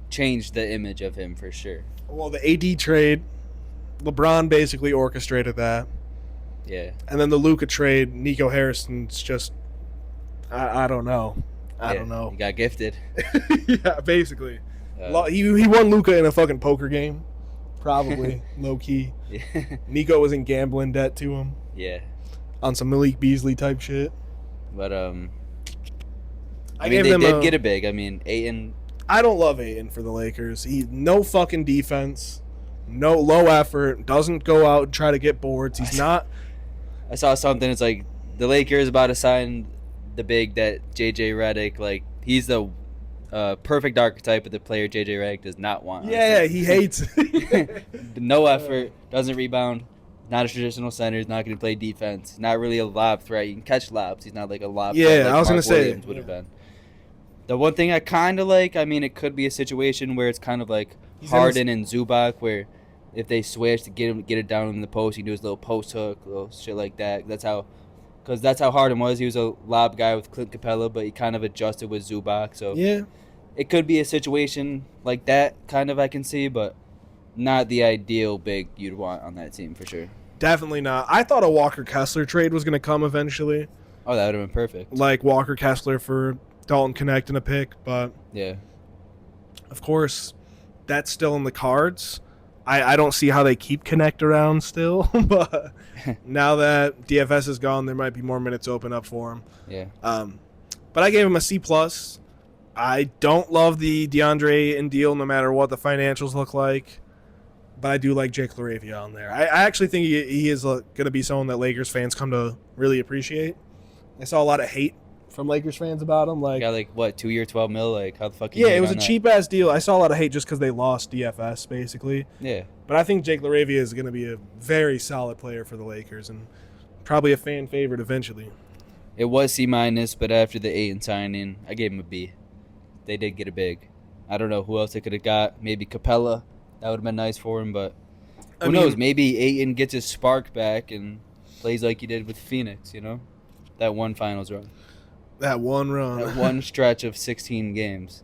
changed the image of him for sure. Well, the AD trade, LeBron basically orchestrated that. Yeah. And then the Luka trade, Nico Harrison's just, I don't know. I don't know. He got gifted. Yeah, basically. He won Luka in a fucking poker game. Probably, low key. Yeah. Nico was in gambling debt to him. Yeah. On some Malik Beasley type shit. But I mean, they did get a big. I mean, Ayton. I don't love Ayton for the Lakers. He no fucking defense, no low effort. Doesn't go out and try to get boards. He's not. I saw something. It's like the Lakers about to sign the big that JJ Redick. Like he's the perfect archetype of the player JJ Redick does not want. Yeah, he hates. No effort, doesn't rebound, not a traditional center. He's not going to play defense. He's not really a lob threat. He can catch lobs. He's not like a lob threat. Like I was going Mark to say. Williams would have been. The one thing I kind of like, I mean, it could be a situation where it's kind of like Harden and Zubac, where if they switch to get it down in the post, he can do his little post hook, little shit like that. That's how Harden was. He was a lob guy with Clint Capella, but he kind of adjusted with Zubac. So yeah, it could be a situation like that, kind of I can see, but not the ideal big you'd want on that team for sure. Definitely not. I thought a Walker Kessler trade was going to come eventually. Oh, that would have been perfect. Like Walker Kessler for Dalton Connect and a pick, but yeah, of course, that's still in the cards. I don't see how they keep Connect around still, but now that DFS is gone, there might be more minutes open up for him. Yeah. But I gave him a C+. I don't love the DeAndre in deal no matter what the financials look like, but I do like Jake LaRavia on there. I actually think he is going to be someone that Lakers fans come to really appreciate. I saw a lot of hate from Lakers fans about him. Like, got like what, 2 year, $12 million? Like how the fuck? Yeah, it was a cheap ass deal. I saw a lot of hate just because they lost DFS basically. Yeah, but I think Jake LaRavia is going to be a very solid player for the Lakers and probably a fan favorite eventually. It was C-, but after the Ayton signing, I gave him a B. They did get a big. I don't know who else they could have got. Maybe Capella. That would have been nice for him, but who knows? Maybe Ayton gets his spark back and plays like he did with Phoenix. You know, that one finals run. That one run. That one stretch of 16 games.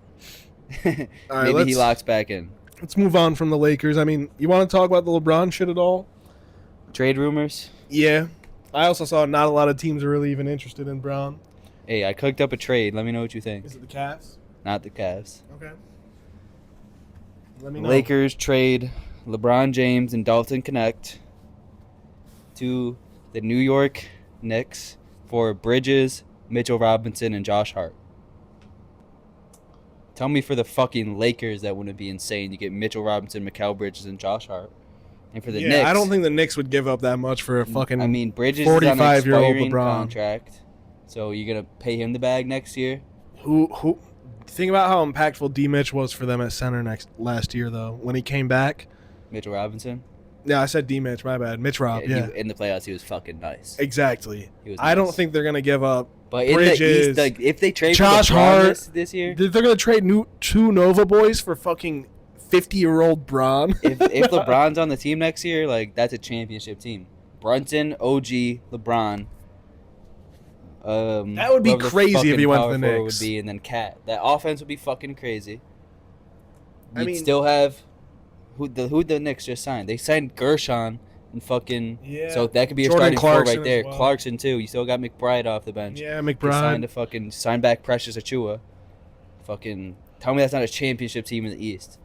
Right, maybe he locks back in. Let's move on from the Lakers. I mean, you want to talk about the LeBron shit at all? Trade rumors? Yeah. I also saw not a lot of teams are really even interested in Brown. Hey, I cooked up a trade. Let me know what you think. Is it the Cavs? Not the Cavs. Okay. Let me know. Lakers trade LeBron James and Dalton Connect to the New York Knicks for Bridges, Mitchell Robinson, and Josh Hart. Tell me for the fucking Lakers that wouldn't be insane. You get Mitchell Robinson, Mikal Bridges, and Josh Hart. And for the Knicks, I don't think the Knicks would give up that much for a fucking Bridges 45-year-old LeBron contract. So you're going to pay him the bag next year? Who think about how impactful D Mitch was for them at center last year though. When he came back. Mitchell Robinson? Yeah, I said D Mitch, my bad. Mitch Rob, yeah. In the playoffs he was fucking nice. Exactly. He was I nice. don't think they're gonna give up But Bridges, in the East, like, if they trade Josh for Hart this year, they're gonna trade two Nova boys for fucking 50-year-old Bron. if LeBron's on the team next year, like, that's a championship team. Brunson, OG, LeBron. That would be crazy if he went to the Knicks. Would be, and then Cat. That offense would be fucking crazy. You'd mean, still have who the Knicks just signed. They signed Gershon and fucking. Yeah. So that could be a Jordan starting four Clarkson right there. as well. Clarkson too. You still got McBride off the bench. Yeah, They McBride. signed back Precious Achua. Fucking tell me that's not a championship team in the East.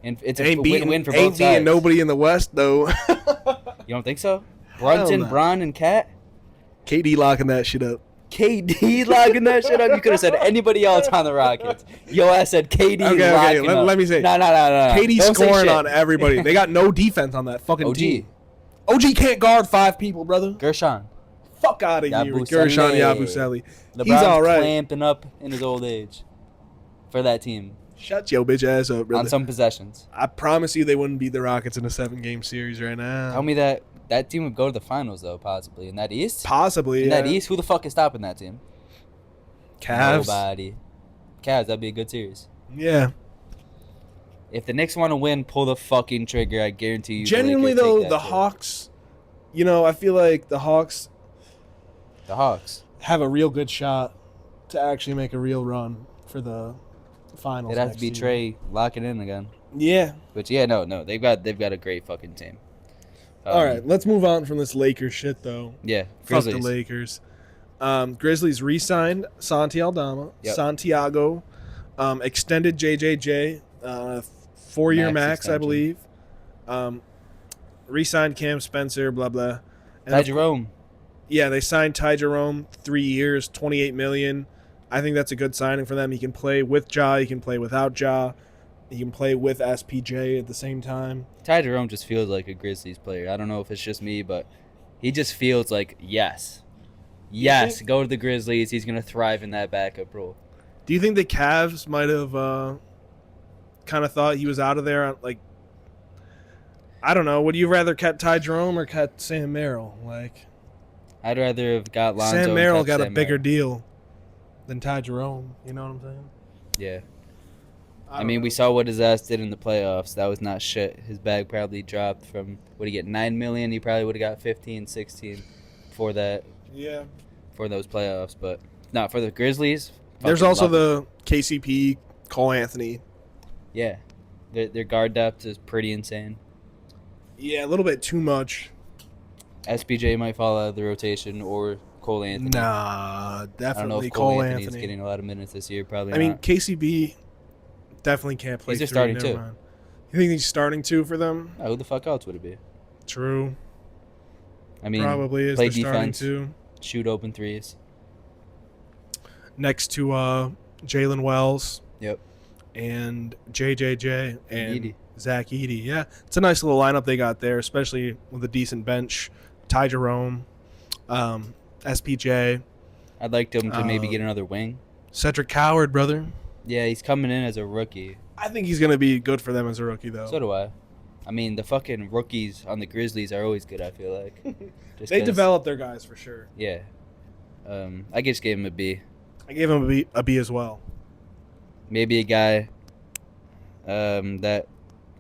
And it's a win-win for both Ain't beating sides. nobody in the West though. You don't think so? Brunson, no. Bron, and Cat. KD locking that shit up. KD locking that shit up. You could have said anybody else on the Rockets. Yo, I said KD. Okay, locking up. let me say. No. KD Don't say scoring shit. on everybody. They got no defense on that fucking OG. team. OG can't guard 5 people, brother. Gershon. Fuck out of here with Yabusele. Gershon Yabusele. LeBron's He's all right. clamping up in his old age for that team Shut your bitch ass up, brother. on some possessions. I promise you they wouldn't beat the Rockets in a 7-game series right now. Tell me that team would go to the finals, though, possibly. In that East? Possibly, In yeah. that East, who the fuck is stopping that team? Cavs. Nobody. Cavs. That'd be a good series. Yeah. If the Knicks want to win, pull the fucking trigger. I guarantee you. Genuinely, the Lakers though, take the that trip. Hawks, I feel like the Hawks The Hawks. have a real good shot to actually make a real run for the finals. It'd have to next be season. Trey locking in again. Yeah. But yeah, no, they've got a great fucking team. All right, let's move on from this Lakers shit, though. Yeah, Fuck Grizzlies. the Lakers. Grizzlies re-signed Santi Aldama. Yep. Santiago extended JJJ, 4-year max, I extension. believe. Re-signed Cam Spencer, blah, blah. And Ty Jerome. Yeah, they signed Ty Jerome, 3 years, $28 million. I think that's a good signing for them. He can play with Ja. He can play without Ja. He can play with SPJ at the same time. Ty Jerome just feels like a Grizzlies player. I don't know if it's just me, but he just feels like, yes, go to the Grizzlies. He's going to thrive in that backup role. Do you think the Cavs might have kind of thought he was out of there? Like, I don't know. Would you rather cut Ty Jerome or cut Sam Merrill? Like, I'd rather have got Lonzo. Sam and Merrill cut got a Sam bigger Merrill. deal than Ty Jerome. You know what I'm saying? Yeah. I don't mean, know. we saw what his ass did in the playoffs. That was not shit. His bag probably dropped from, what did he get, $9 million? He probably would have got 15, 16 for that, Yeah. for those playoffs. But not for the Grizzlies. There's fucking also love it. the KCP, Cole Anthony. Yeah. Their guard depth is pretty insane. Yeah, a little bit too much. SPJ might fall out of the rotation or Cole Anthony. Nah, I don't know definitely if Cole Cole Anthony's Anthony. getting a lot of minutes this year. Probably I mean, not. KCP definitely can't play. He's their three, starting never two. mind. You think he's starting two for them? Oh, who the fuck else would it be? True. I mean, Probably is play their starting defense, two. shoot open threes. Next to Jalen Wells. Yep. And JJJ and Edey. Zach Edey. Yeah, it's a nice little lineup they got there, especially with a decent bench. Ty Jerome, SPJ, I'd like him to maybe get another wing. Cedric Coward, brother. Yeah, he's coming in as a rookie. I think he's going to be good for them as a rookie, though. So do I. I mean, the fucking rookies on the Grizzlies are always good, I feel like. Just They 'cause- develop their guys for sure. Yeah. I just gave him a B. I gave him a B as well. Maybe a guy that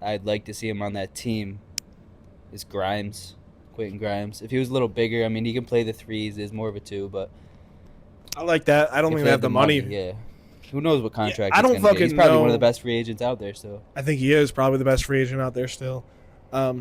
I'd like to see him on that team is Grimes, Quentin Grimes. If he was a little bigger, I mean, he can play the threes. Is more of a two, but I like that. I don't if think they have the money. Yeah. Who knows what contract I he's don't gonna get. He's fucking probably one of know. the best free agents out there. So I think he is probably the best free agent out there still. I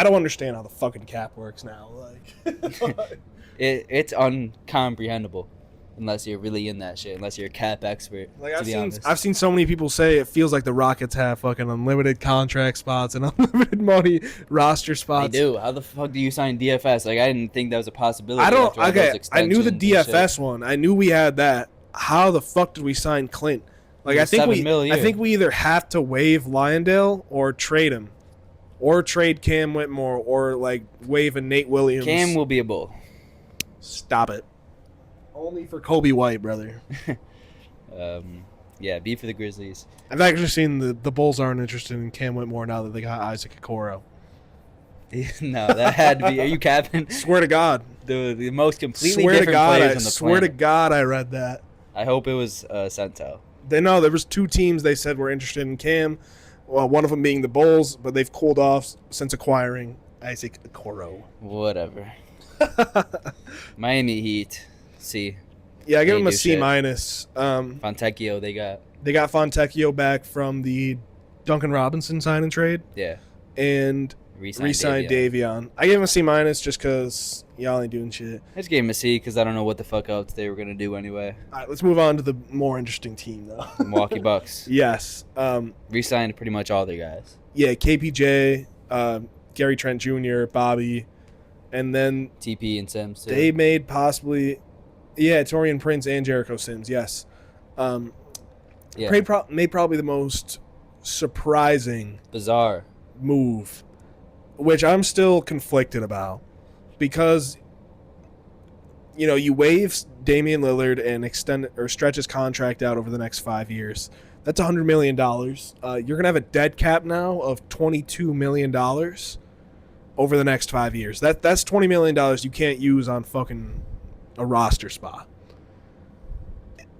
don't understand how the fucking cap works now. Like, it's uncomprehensible unless you're really in that shit. Unless you're a cap expert. Like to be honest. I've seen so many people say it feels like the Rockets have fucking unlimited contract spots and unlimited money roster They spots. do. How the fuck do you sign DFS? Like, I didn't think that was a possibility. I don't. after all those Okay, I knew the extensions and shit. DFS one. I knew we had that. How the fuck did we sign Clint? Like, It I was think $7 million. I think we either have to waive Lyondale or trade him, or trade Cam Whitmore, or like waive a Nate Williams. Cam will be a bull. Stop it. Only for Kobe White, brother. Yeah, B for the Grizzlies. I've actually seen the Bulls aren't interested in Cam Whitmore now that they got Isaac Okoro. No, that had to be. Are you capping? Swear to God. The most completely Swear to different God. players I on the swear to planet. God, I read that. I hope it was Sentel. They know there was two teams they said were interested in Cam. Well, one of them being the Bulls, but they've cooled off since acquiring Isaac Okoro. Whatever. Miami Heat. C. Yeah, I give They him a do C shit. minus. Fontecchio, they got. They got Fontecchio back from the Duncan Robinson sign and trade, Yeah. and re-signed Davion. I gave him a C minus just because y'all ain't doing shit. I just gave him a C because I don't know what the fuck else they were going to do anyway. All right, let's move on to the more interesting team, though. Milwaukee Bucks. Yes. Re-signed pretty much all their guys. Yeah, KPJ, Gary Trent Jr., Bobby, and then TP and Sims, too. they made possibly, yeah, Torian Prince and Jericho Sims, yes. Yeah. Made probably the most surprising Bizarre. move, which I'm still conflicted about, because you waive Damian Lillard and extend or stretch his contract out over the next 5 years. That's $100 million. You're gonna have a dead cap now of $22 million over the next 5 years. That's $20 million you can't use on fucking a roster spot.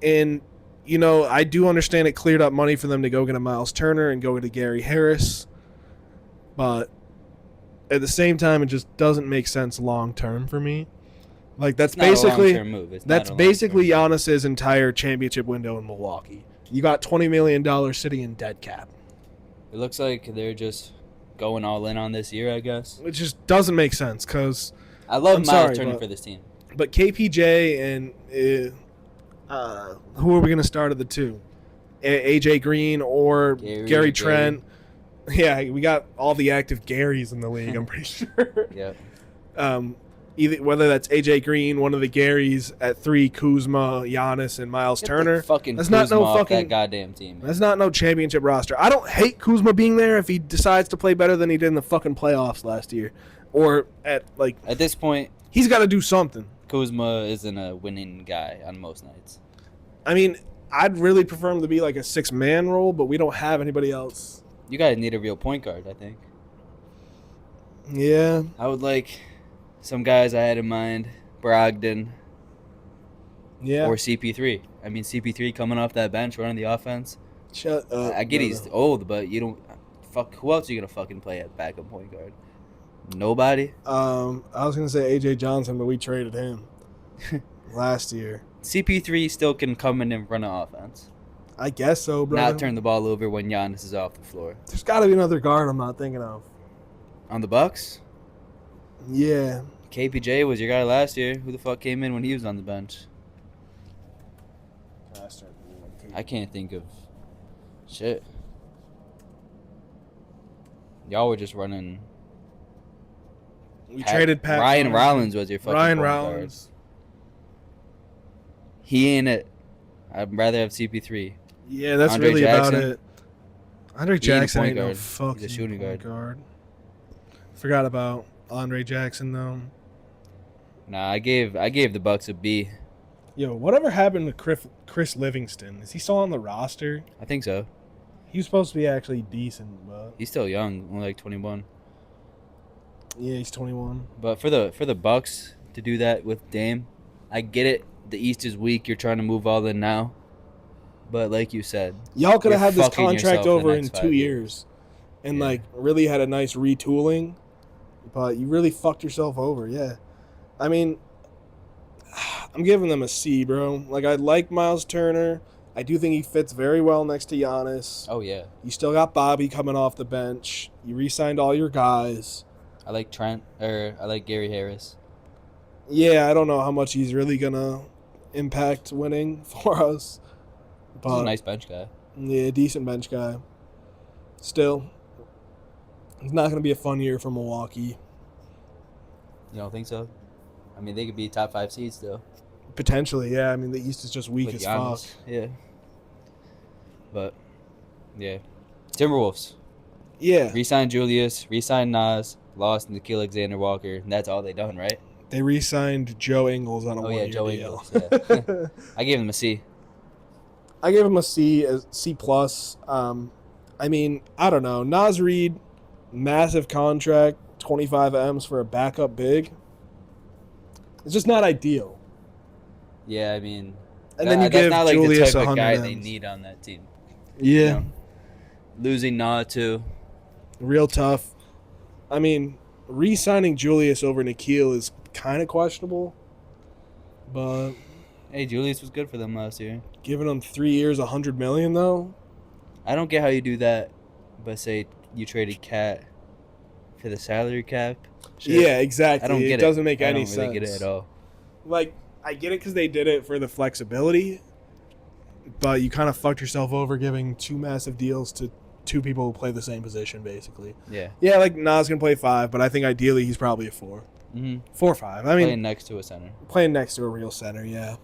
And I do understand it cleared up money for them to go get a Miles Turner and go get a Gary Harris, but at the same time, it just doesn't make sense long term for me. Like that's It's not a basically long-term move. It's that's not a basically long-term move. Giannis's entire championship window in Milwaukee. You got $20 million sitting in dead cap. It looks like they're just going all in on this year, I guess. It just doesn't make sense because I love I'm Miles sorry, Turner but- for this team. but KPJ and who are we going to start at the two? AJ Green or Gary Trent? Yeah, we got all the active Garys in the league, I'm pretty sure. Yeah. Either whether that's AJ Green, one of the Garys at 3, Kuzma, Giannis, and Miles Turner. Fucking That's Kuzma not no off fucking that goddamn team. That's not no championship roster. I don't hate Kuzma being there if he decides to play better than he did in the fucking playoffs last year, or at this point, he's got to do something. Kuzma isn't a winning guy on most nights. I mean, I'd really prefer him to be like a 6-man role, but we don't have anybody else. You guys need a real point guard, I think. Yeah. I would like some guys I had in mind, Brogdon Yeah. or CP3. I mean, CP3 coming off that bench running the offense. Shut up. I get brother. he's old, but you don't. Fuck, who else are you gonna fucking play at backup point guard? Nobody. I was gonna say AJ Johnson, but we traded him last year. CP3 still can come in and run an offense. I guess so, bro. Not turn the ball over when Giannis is off the floor. There's got to be another guard I'm not thinking of. On the Bucks, Yeah. KPJ was your guy last year. Who the fuck came in when he was on the bench? I can't think of shit. Y'all were just running. We traded Pat Ryan Thompson. Rollins was your fucking Ryan point guard. Rollins. He ain't it. I'd rather have CP3. Yeah, that's Andre really Jackson. about it. Andre He ain't a Jackson point ain't no guard. fucking He's a shooting point guard. guard. Forgot about Andre Jackson though. Nah, I gave the Bucks a B. Yo, whatever happened to Chris Livingston? Is he still on the roster? I think so. He was supposed to be actually decent, but He's still young, only like 21. yeah, he's 21. But for the Bucks to do that with Dame, I get it. The East is weak. You're trying to move all in now. But like you said, Y'all could have You're had this fucking contract yourself the over in next 2 5 years, and Yeah. really had a nice retooling. But you really fucked yourself over. Yeah, I mean, I'm giving them a C, bro. Like I like Miles Turner. I do think he fits very well next to Giannis. oh yeah, You still got Bobby coming off the bench. You re-signed all your guys. I like Trent or I like Gary Harris. Yeah, I don't know how much he's really gonna impact winning for us. He's But a nice bench guy. yeah, decent bench guy. Still, it's not gonna be a fun year for Milwaukee. You don't think so? I mean, they could be top 5 seeds still. Potentially, yeah. I mean, the East is just weak With as Giannis. fuck. Yeah. But yeah, Timberwolves Yeah, re-signed Julius, re-signed Nas, lost Nikhil Alexander-Walker, and that's all they done, right? they re-signed Joe Ingles on a Oh one-year yeah, Joe deal. Ingles. Yeah. I gave him a C. I gave him a C, a C plus. I mean, I don't know. Nas Reed, massive contract, 25 M's for a backup big. It's just not ideal. Yeah, I mean, And then you that's give not like Julius the type of 100 guy M's. they need on that team. Yeah, You know? Losing Na too. real tough. I mean, re-signing Julius over Nikhil is kind of questionable, but Hey, Julius was good for them last year. giving him 3 years, $100 million though. I don't get how you do that, but say you traded Cat for the salary cap. Shit. Yeah, exactly. I don't get it it. doesn't make I any don't sense. really get it at all. Like, I get it because they did it for the flexibility, but you kind of fucked yourself over giving 2 massive deals to 2 people who play the same position, basically. Yeah. Yeah, like Nas can play 5, but I think ideally he's probably a 4. Mm-hmm. 4-5. I mean, Playing next to a center. playing next to a real center, yeah.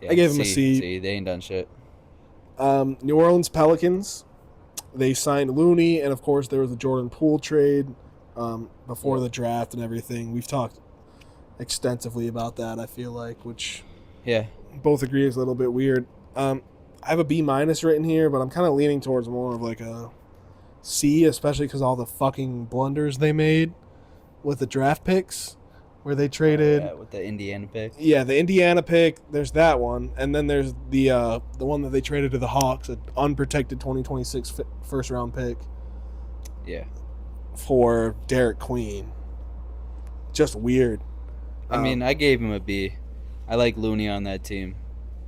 Yeah, I gave him a C. See, they ain't done shit. New Orleans Pelicans, they signed Looney, and of course there was the Jordan Poole trade before the draft and everything. We've talked extensively about that, I feel like, which Yeah. both agree is a little bit weird. I have a B- written here, but I'm kind of leaning towards more of like a C, especially because all the fucking blunders they made with the draft picks. where they traded. Yeah, with the Indiana pick. Yeah, the Indiana pick. There's that one, and then there's the one that they traded to the Hawks, an unprotected 2026 first round pick. Yeah. For Derek Queen. Just weird. I mean, I gave him a B. I like Looney on that team.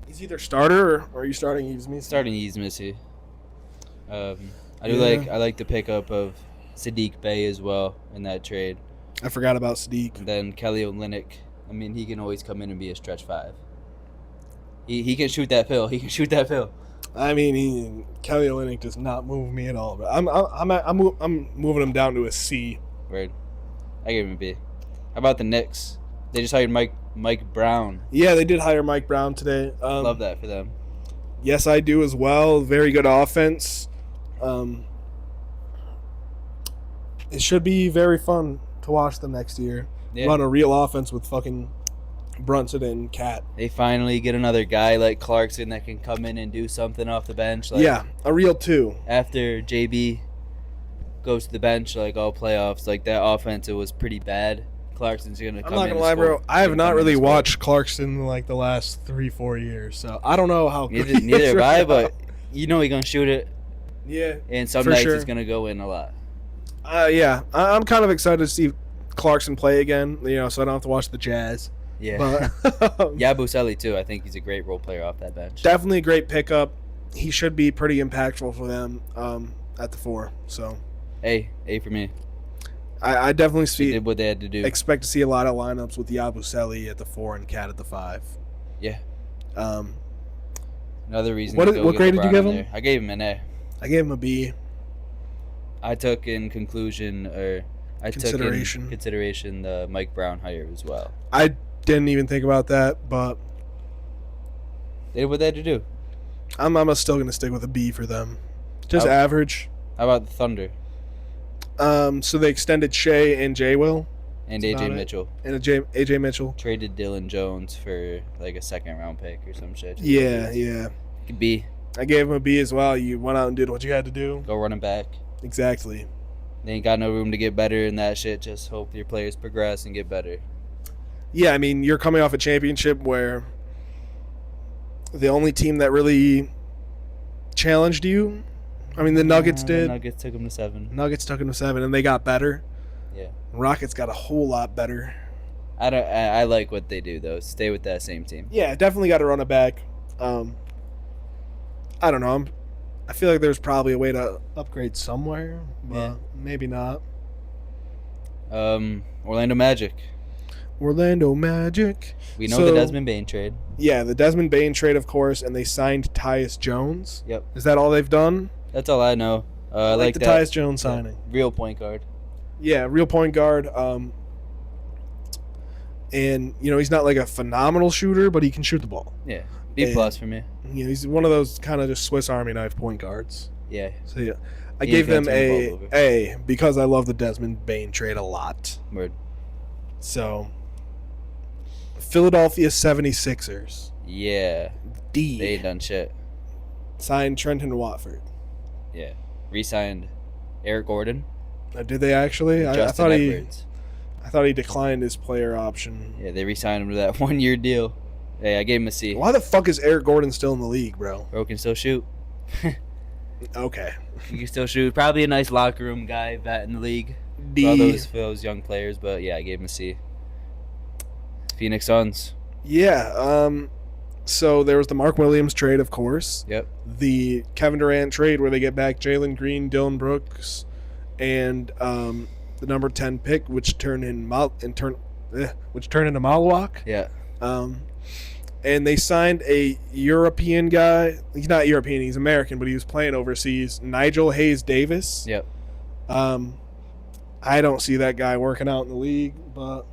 He's either starter or are you starting Yves Missy? Starting Yves Missy. I like the pickup of Sadiq Bey as well in that trade. I forgot about Sadiq. And then Kelly Olynyk. I mean, he can always come in and be a stretch 5. He can shoot that pill. He can shoot that pill. I mean, Kelly Olynyk does not move me at all. But I'm moving him down to a C. Right. I gave him a B. How about the Knicks? They just hired Mike Brown. Yeah, they did hire Mike Brown today. Love that for them. Yes, I do as well. Very good offense. It should be very fun to watch them next year. Yeah. Run a real offense with fucking Brunson and Cat. They finally get another guy like Clarkson that can come in and do something off the bench. Like, yeah, a real 2. After JB goes to the bench, like all playoffs, like that offense, it was pretty bad. Clarkson's gonna come in. I'm not gonna lie, bro. I have not really watched Clarkson like the last 3-4 years, so I don't know how. Neither have I, but you know he's gonna shoot it. Yeah. And some nights he's gonna go in a lot. Yeah, I'm kind of excited to see Clarkson play again. You know, so I don't have to watch the Jazz. Yeah. But Yabusele too. I think he's a great role player off that bench. Definitely a great pickup. He should be pretty impactful for them at the 4. So. A for me. I definitely They did what they had to do. Expect to see a lot of lineups with Yabusele at the 4 and Cat at the 5. Yeah. Um. Another reason. What grade did you give him? There. I gave him an A. I gave him a B. I took in consideration the Mike Brown hire as well. I didn't even think about that, but they did what they had to do. I'm still gonna stick with a B for them. Just average. How about the Thunder? So they extended Shea and J. Will. And AJ Mitchell. And AJ Mitchell. Traded Dylan Jones for like a 2nd-round pick or some shit. Yeah. B. I gave him a B as well. You went out and did what you had to do. Go running back. Exactly. They ain't got no room to get better in that shit. Just hope your players progress and get better. Yeah, I mean, you're coming off a championship where the only team that really challenged you, I mean, the Nuggets did. The Nuggets took them to 7. Nuggets took them to 7, and they got better. Yeah. Rockets got a whole lot better. I like what they do though. Stay with that same team. Yeah, definitely got to run it back. I don't know. I feel like there's probably a way to upgrade somewhere, but maybe not. Orlando Magic. Orlando Magic. We know the Desmond Bane trade. Yeah, the Desmond Bane trade, of course, and they signed Tyus Jones. Yep. Is that all they've done? That's all I know. I like the Tyus Jones signing. Real point guard. Yeah, real point guard. And, you know, he's not like a phenomenal shooter, but he can shoot the ball. Yeah. B plus for me. You know, he's one of those kind of just Swiss Army knife point guards. Yeah. So, yeah. I gave them a because I love the Desmond Bane trade a lot. Word. So, Philadelphia 76ers. Yeah. D. They ain't done shit. Signed Trenton Watford. Yeah. Re-signed Eric Gordon. Did they actually? I thought he declined his player option. Yeah, they re-signed him to that 1-year deal. Hey, I gave him a C. Why the fuck is Eric Gordon still in the league, bro? Bro can still shoot. Okay. He can still shoot. Probably a nice locker room guy, vet in the league. D. For those young players, but yeah, I gave him a C. Phoenix Suns. Yeah. So there was the Mark Williams trade, of course. Yep. The Kevin Durant trade where they get back Jalen Green, Dylan Brooks, and the number 10 pick, which turned into Malawak. Yeah. And they signed a European guy. He's not European, he's American, but he was playing overseas. Nigel Hayes Davis. Yep. I don't see that guy working out in the league, but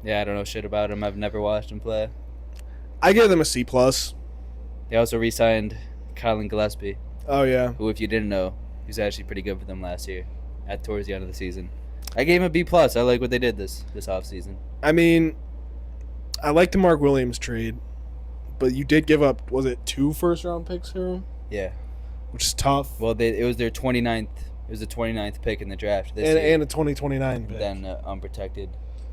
yeah, I don't know shit about him. I've never watched him play. I give them a C+. They also re-signed Colin Gillespie. Oh yeah. Who, if you didn't know, he was actually pretty good for them last year, towards the end of the season. I gave him a B+. I like what they did this offseason. I mean, I like the Mark Williams trade, but you did give up, was it 2 first-round picks for him? Yeah. Which is tough. Well, it was their 29th. It was the 29th pick in the draft this year. And a 2029 pick. Then unprotected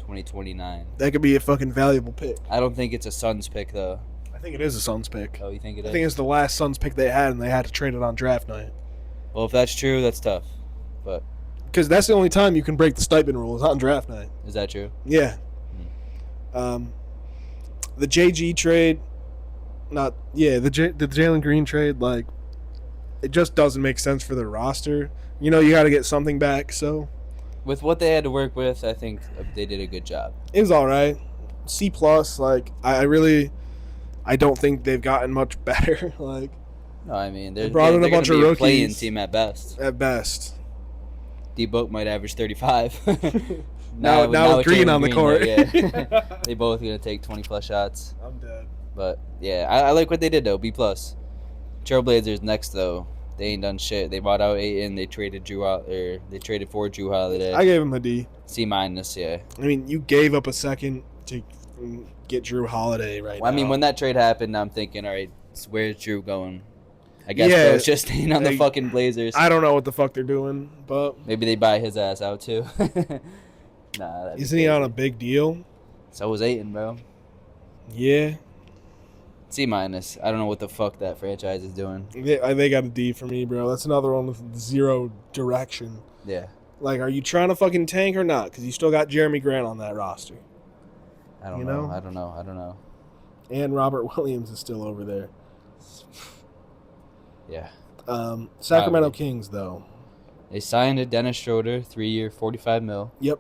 2029. That could be a fucking valuable pick. I don't think it's a Suns pick though. I think it is a Suns pick. Oh, you think it is? I think it's the last Suns pick they had, and they had to trade it on draft night. Well, if that's true, that's tough. But Because that's the only time you can break the stipend rule is on draft night. is that true? Yeah. The JG trade, the Jalen Green trade, like, it just doesn't make sense for their roster. You know, you got to get something back, so. With what they had to work with, I think they did a good job. It was all right. C+, like, I don't think they've gotten much better. Like, No, I mean, they brought in a bunch of be a rookies. play-in team at best. At best. D-Book might average 35. Now with Green Jalen on the court. Yeah. They both going to take 20-plus shots. I'm dead. But, yeah, I like what they did, though. B+. Trailblazers next, though. They ain't done shit. They bought out Ayton. They traded they traded for Drew Holiday. I gave him a D. C-, yeah. I mean, you gave up a second to get Drew Holiday now. I mean, when that trade happened, I'm thinking, all right, where's Drew going? I guess Yeah, Bro's just staying on the fucking Blazers. I don't know what the fuck they're doing, but Maybe they buy his ass out, too. Nah, isn't he on a big deal? So was Ayton, bro. Yeah. C-. I don't know what the fuck that franchise is doing. They got a D for me, bro. That's another one with zero direction. Yeah. Like, are you trying to fucking tank or not? Because you still got Jeremy Grant on that roster. I don't know. I don't know. And Robert Williams is still over there. Yeah. Sacramento Probably. Kings, though. They signed a Dennis Schroeder, 3-year, $45 million. Yep.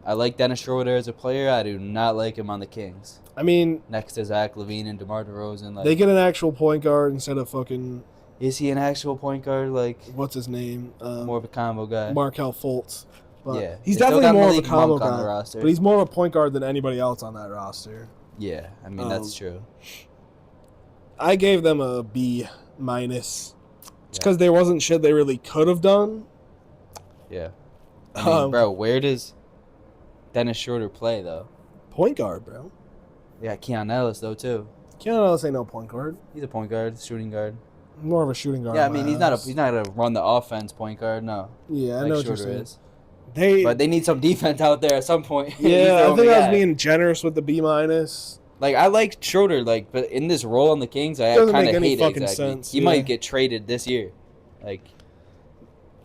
I like Dennis Schroeder as a player. I do not like him on the Kings. I mean, Next to Zach LaVine and DeMar DeRozan. Like, they get an actual point guard instead of fucking, is he an actual point guard? Like, what's his name? more of a combo guy. Markelle Fultz. But Yeah. he's They still definitely got more of a Malik combo Monk on the guy. roster. But he's more of a point guard than anybody else on that roster. Yeah, I mean, that's true. I gave them a B-. It's because there wasn't shit they really could have done. Yeah. I mean, bro, where does Dennis Schroeder play, though? Point guard, bro. Yeah, Keon Ellis, though, too. Can't Ellis ain't no point guard. He's a point guard, shooting guard. More of a shooting guard. Yeah, I in my mean, he's eyes. not a run the offense point guard, no. Yeah, I Like know what you're Schroeder saying. is. But They need some defense out there at some point. He's yeah, their I only think I was guy. being generous with the B-. Like, I like Schroeder, like, but in this role on the Kings, I Doesn't kind make of any hate it fucking exactly. sense, He yeah. might get traded this year. Like,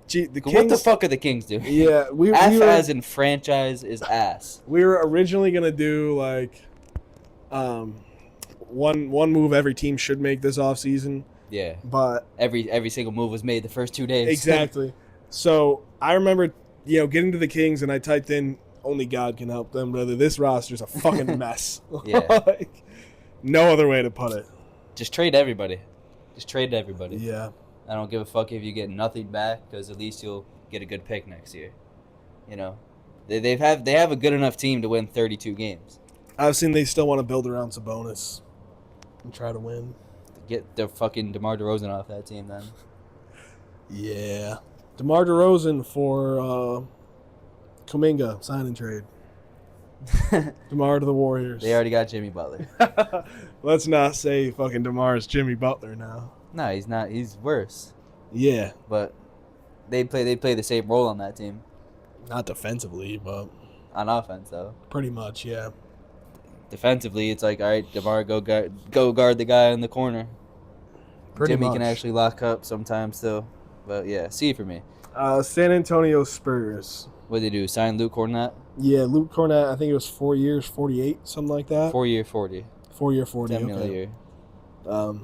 Gee, the what the Kings. fuck are the Kings doing? Yeah, we F were, as in franchise is ass. we were originally gonna do like, one move every team should make this offseason, Yeah. but Every single move was made the first 2 days. exactly. So I remember, getting to the Kings and I typed in only God can help them, brother. This roster's a fucking mess. Yeah. Like, no other way to put it. Just trade everybody. Just trade everybody. Yeah. I don't give a fuck if you get nothing back, because at least you'll get a good pick next year. You know, they have a good enough team to win 32 games. I've seen they still want to build around Sabonis and try to win. Get the fucking DeMar DeRozan off that team then. Yeah. DeMar DeRozan for Kuminga sign and trade. DeMar to the Warriors. They already got Jimmy Butler. Let's not say fucking DeMar's Jimmy Butler now. No, he's not. He's worse. Yeah. But they play the same role on that team. Not defensively, but On offense, though. pretty much, yeah. Defensively, it's like, all right, DeMar, go guard the guy in the corner. Pretty Jimmy much. can actually lock up sometimes, too. But, yeah, C for me. San Antonio Spurs. What did they do? Sign Luke Cornett? Yeah, Luke Cornett, I think it was 4 years, 48, something like that. 4-year, 40. 4 year, 40. 10 million a Okay. year.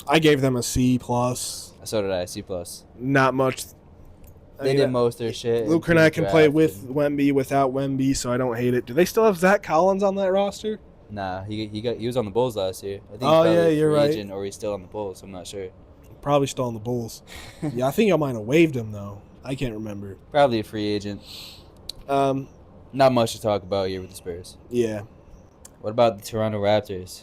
I gave them a C plus. So did I. C+. Not much. I They mean, did most of their shit. Luke in the Cornett can play draft with and- Wemby, without Wemby, so I don't hate it. Do they still have Zach Collins on that roster? Nah, he was on the Bulls last year. I think he's Oh, probably yeah, a you're free right. agent, or he's still on the Bulls. I'm not sure. Probably still on the Bulls. Yeah, I think I might have waived him, though. I can't remember. Probably a free agent. Not much to talk about here with the Spurs. Yeah. What about the Toronto Raptors?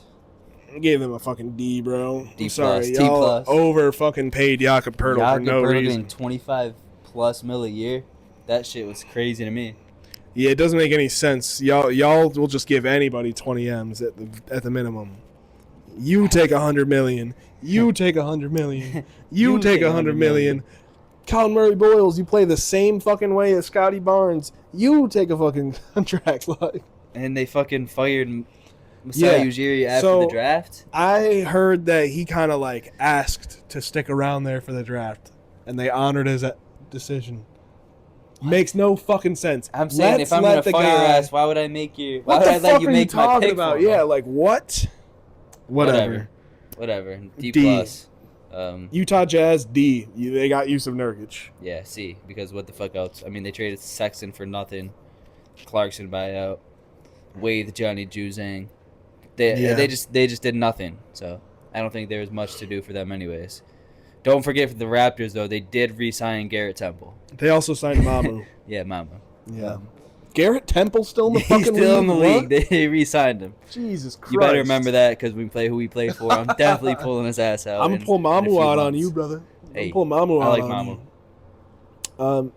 I gave them a fucking D, bro. D I'm sorry. plus, T Y'all plus. over fucking paid Jakob Pertl for Jakob no Pertl reason. getting 25+ mil a year. That shit was crazy to me. Yeah, it doesn't make any sense. Y'all will just give anybody 20 M's at the minimum. You take 100 million. You take 100 million. You take 100 million. Colin Murray Boyles, you play the same fucking way as Scotty Barnes. You take a fucking contract, like. And they fucking fired Masai Ujiri after the draft. I heard that he kind of like asked to stick around there for the draft, and they honored his decision. What? Makes no fucking sense. I'm saying if I'm gonna fire your ass, why would I make you? Why would I let you make my pick about? Yeah, like what? Whatever. D plus. Utah Jazz D. They got Yusuf Nurkic. Yeah, C, because what the fuck else? I mean, they traded Sexton for nothing. Clarkson buyout. Wade, Johnny Juzang. They just did nothing. So I don't think there was much to do for them anyways. Don't forget for the Raptors though, they did re-sign Garrett Temple. They also signed Mamu. Yeah, Mamu. Yeah. Garrett Temple still in the fucking league? He's still in the league. They re-signed him. Jesus Christ. You better remember that because we play who we play for. I'm definitely pulling his ass out. I'm going to pull Mamu out on you, brother. Hey, pull Mamu out on you.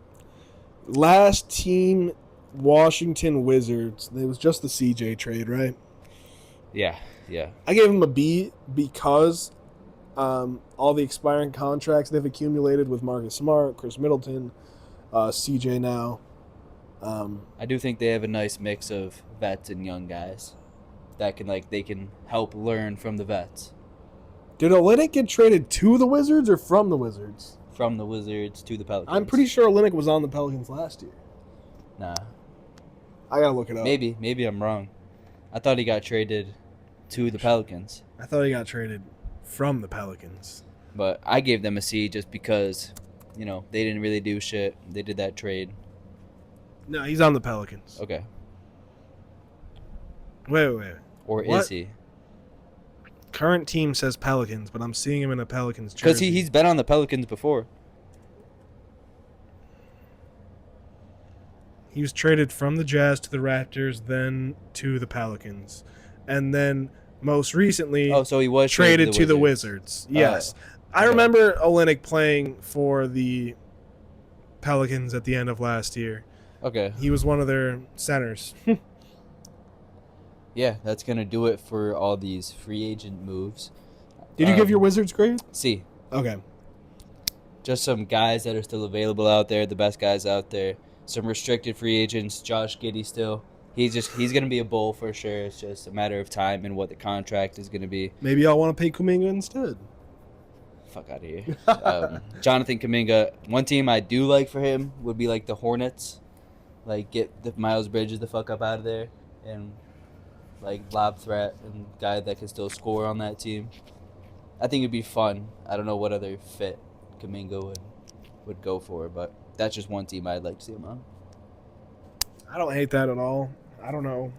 Last team, Washington Wizards. It was just the CJ trade, right? Yeah. I gave him a B because all the expiring contracts they've accumulated with Marcus Smart, Chris Middleton, CJ now. I do think they have a nice mix of vets and young guys that they can help learn from the vets. Did Olynyk get traded to the Wizards or from the Wizards? From the Wizards to the Pelicans. I'm pretty sure Olynyk was on the Pelicans last year. Nah. I gotta look it up. Maybe I'm wrong. I thought he got traded to the Pelicans. I thought he got traded from the Pelicans. But I gave them a C just because, they didn't really do shit. They did that trade. No, he's on the Pelicans. Okay. Wait. Or what? Is he? Current team says Pelicans, but I'm seeing him in a Pelicans jersey. Because he's been on the Pelicans before. He was traded from the Jazz to the Raptors, then to the Pelicans. And then most recently so he was traded to the Wizards. Yes. I remember Olynyk playing for the Pelicans at the end of last year. Okay. He was one of their centers. Yeah, that's going to do it for all these free agent moves. Did you give your Wizards grade? C. Okay. Just some guys that are still available out there, the best guys out there. Some restricted free agents, Josh Giddey still. He's going to be a Bull for sure. It's just a matter of time and what the contract is going to be. Maybe y'all want to pay Kuminga instead. Fuck out of here. Jonathan Kuminga. One team I do like for him would be like the Hornets. Get the Miles Bridges the fuck up out of there and lob threat and guy that can still score on that team. I think it'd be fun. I don't know what other fit Kuminga would go for, but that's just one team I'd like to see him on. I don't hate that at all. I don't know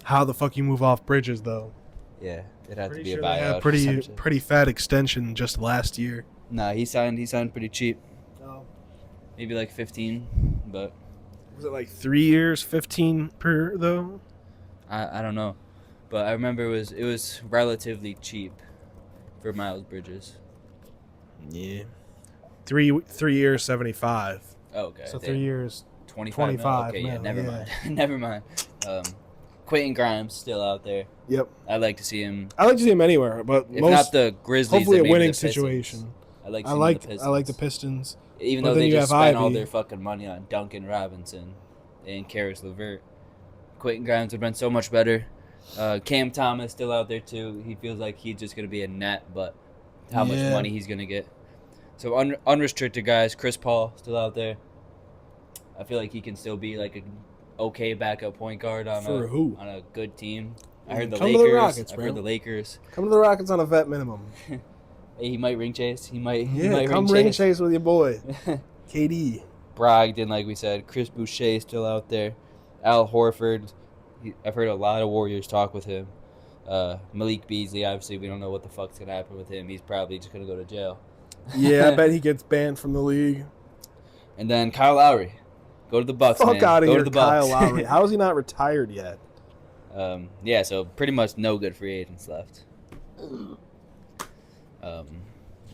how the fuck you move off Bridges though. Yeah, it had to be sure a buyout. They had pretty fat extension just last year. Nah, he signed pretty cheap. Oh. Maybe 15, but was it 3 years, 15 per though? I don't know, but I remember it was relatively cheap for Miles Bridges. Yeah. 3 years, 75. Oh, okay. So 3 years, 25. Okay, never mind. Never mind. Quentin Grimes still out there. Yep. I'd like to see him. I like to see him anywhere, but if not the Grizzlies, hopefully then a winning the situation. I like the Pistons. Even though they just spent all their fucking money on Duncan Robinson and Karis LeVert. Quentin Grimes would have been so much better. Cam Thomas still out there too. He feels like he's just going to be a net, but how much money he's going to get. So unrestricted guys. Chris Paul still out there. I feel like he can still be an okay backup point guard on a good team. I heard the Lakers. To the Rockets, I've heard the Lakers. Come to the Rockets on a vet minimum. Hey, he might ring chase. He might come ring chase with your boy, KD. Brogdon, like we said. Chris Boucher still out there. Al Horford. I've heard a lot of Warriors talk with him. Malik Beasley, obviously, we don't know what the fuck's going to happen with him. He's probably just going to go to jail. Yeah, I bet he gets banned from the league. And then Kyle Lowry. Go to the Bucks, man. Fuck out of go here, to the Bucks. Kyle Lowry. How is he not retired yet? Yeah, so pretty much no good free agents left.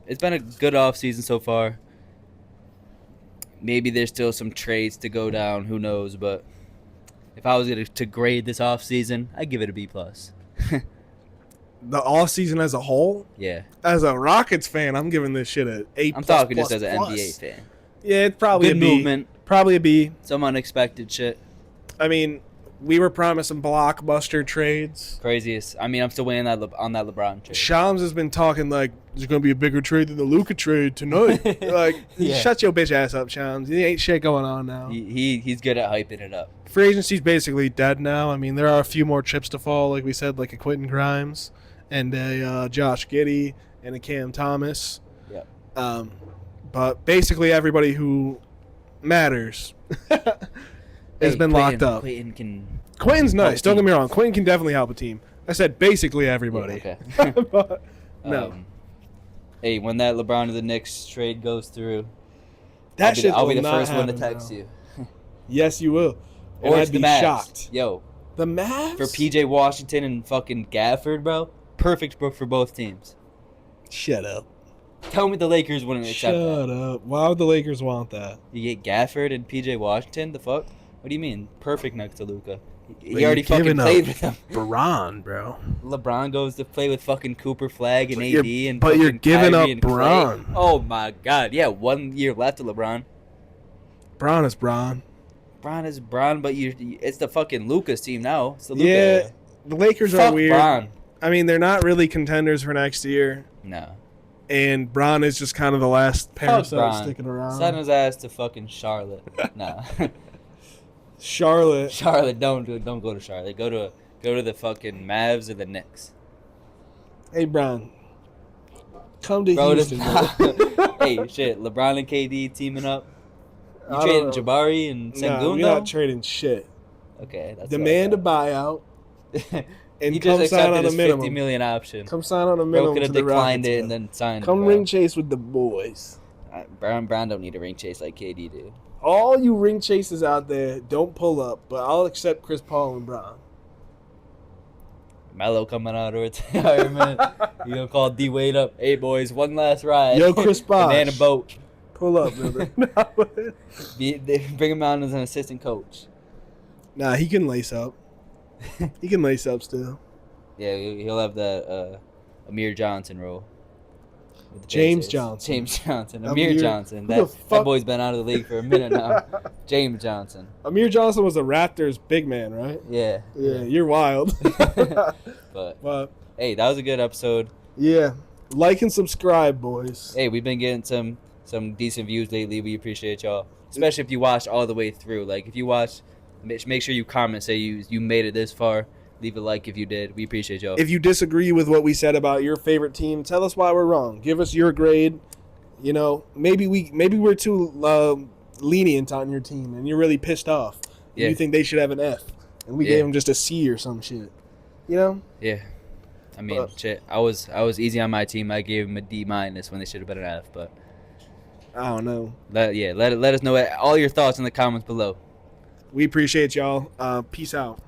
It's been a good offseason so far. Maybe there's still some trades to go down. Who knows? But if I was going to grade this offseason, I'd give it a B+. the all season as a whole. Yeah. As a Rockets fan, I'm giving this shit a A++++. I'm talking just as an NBA fan. Yeah, it's probably Good a B. movement. Probably a B. Some unexpected shit. I mean, we were promising blockbuster trades. Craziest. I mean, I'm still waiting on that LeBron trade. Shams has been talking like there's going to be a bigger trade than the Luka trade tonight. Like, Yeah. Shut your bitch ass up, Shams. There ain't shit going on now. He's good at hyping it up. Free agency's basically dead now. I mean, there are a few more chips to fall, like we said, like a Quentin Grimes and a Josh Giddey and a Cam Thomas. Yep. But basically everybody who matters has been locked up. Quentin's nice. Don't get me wrong. Quentin can definitely help a team. I said basically everybody. Yeah, okay. But, no. Hey, when that LeBron to the Knicks trade goes through, That I'll be will the not first one to happen, text bro. you. Yes, you will. And Or I'd it's the be Mavs. shocked. Yo, The Mavs? for PJ Washington and fucking Gafford, bro. Perfect for both teams. Shut up. Tell me the Lakers wouldn't accept that. Shut up. Why would the Lakers want that? You get Gafford and PJ Washington? The fuck? What do you mean? Perfect next to Luka. He But already you're fucking giving played up with them. Braun, bro. LeBron goes to play with fucking Cooper Flag and But AD you're- and but you're fucking giving Kyrie up and Clay. Braun. Oh my god. Yeah, 1 year left of LeBron. Braun is Braun. Braun is Braun, but it's the fucking Lucas team now. It's the Luka. Yeah, the Lakers Fuck are weird. Braun. I mean, they're not really contenders for next year. No. And Braun is just kind of the last Fuck parasite Braun. sticking around. Send his ass to fucking Charlotte. Nah. Charlotte. Charlotte, don't go to Charlotte. Go to the fucking Mavs or the Knicks. Hey, Braun. Come to Bro, Houston. bro. hey, shit. LeBron and KD teaming up. You I trading don't know. Jabari and Nah, Sengun, we're not trading shit. Okay, that's Demand a what I buyout thought. and He come just sign accepted on a his $50 minimum. million option. Come sign on a Bro minimum could to have the declined Rockets, it and man. then signed. Come bro. ring chase with the boys. Brown don't need a ring chase like KD do. All you ring chasers out there, don't pull up, but I'll accept Chris Paul and Braun. Melo coming out of retirement. You gonna call D Wade up? Hey boys, one last ride. Yo, Chris Bosh. Banana boat. Pull up, brother. Bring him out as an assistant coach. Nah, he can lace up. He can lace up still. Yeah, he'll have that Amir Johnson role. with the James Pacers. Johnson. James Johnson. Amir- Amir Johnson. who the That fuck- boy's been out of the league for a minute now. James Johnson. Amir Johnson was the Raptors' big man, right? Yeah. Yeah, you're wild. But But hey, that was a good episode. yeah, like and subscribe, boys. Hey, we've been getting some decent views lately. We appreciate y'all, especially if you watched all the way through. Like if you watched, make sure you comment, say you made it this far. Leave a like if you did. We appreciate y'all. If you disagree with what we said about your favorite team, tell us why we're wrong. Give us your grade. You know, maybe we're too lenient on your team, and you're really pissed off. And Yeah. you think they should have an F, and we Yeah. gave them just a C or some shit. You know? Yeah. I mean, But- shit. I was easy on my team. I gave them a D- when they should have been an F. But I don't know. let us know all your thoughts in the comments below. We appreciate y'all. Peace out.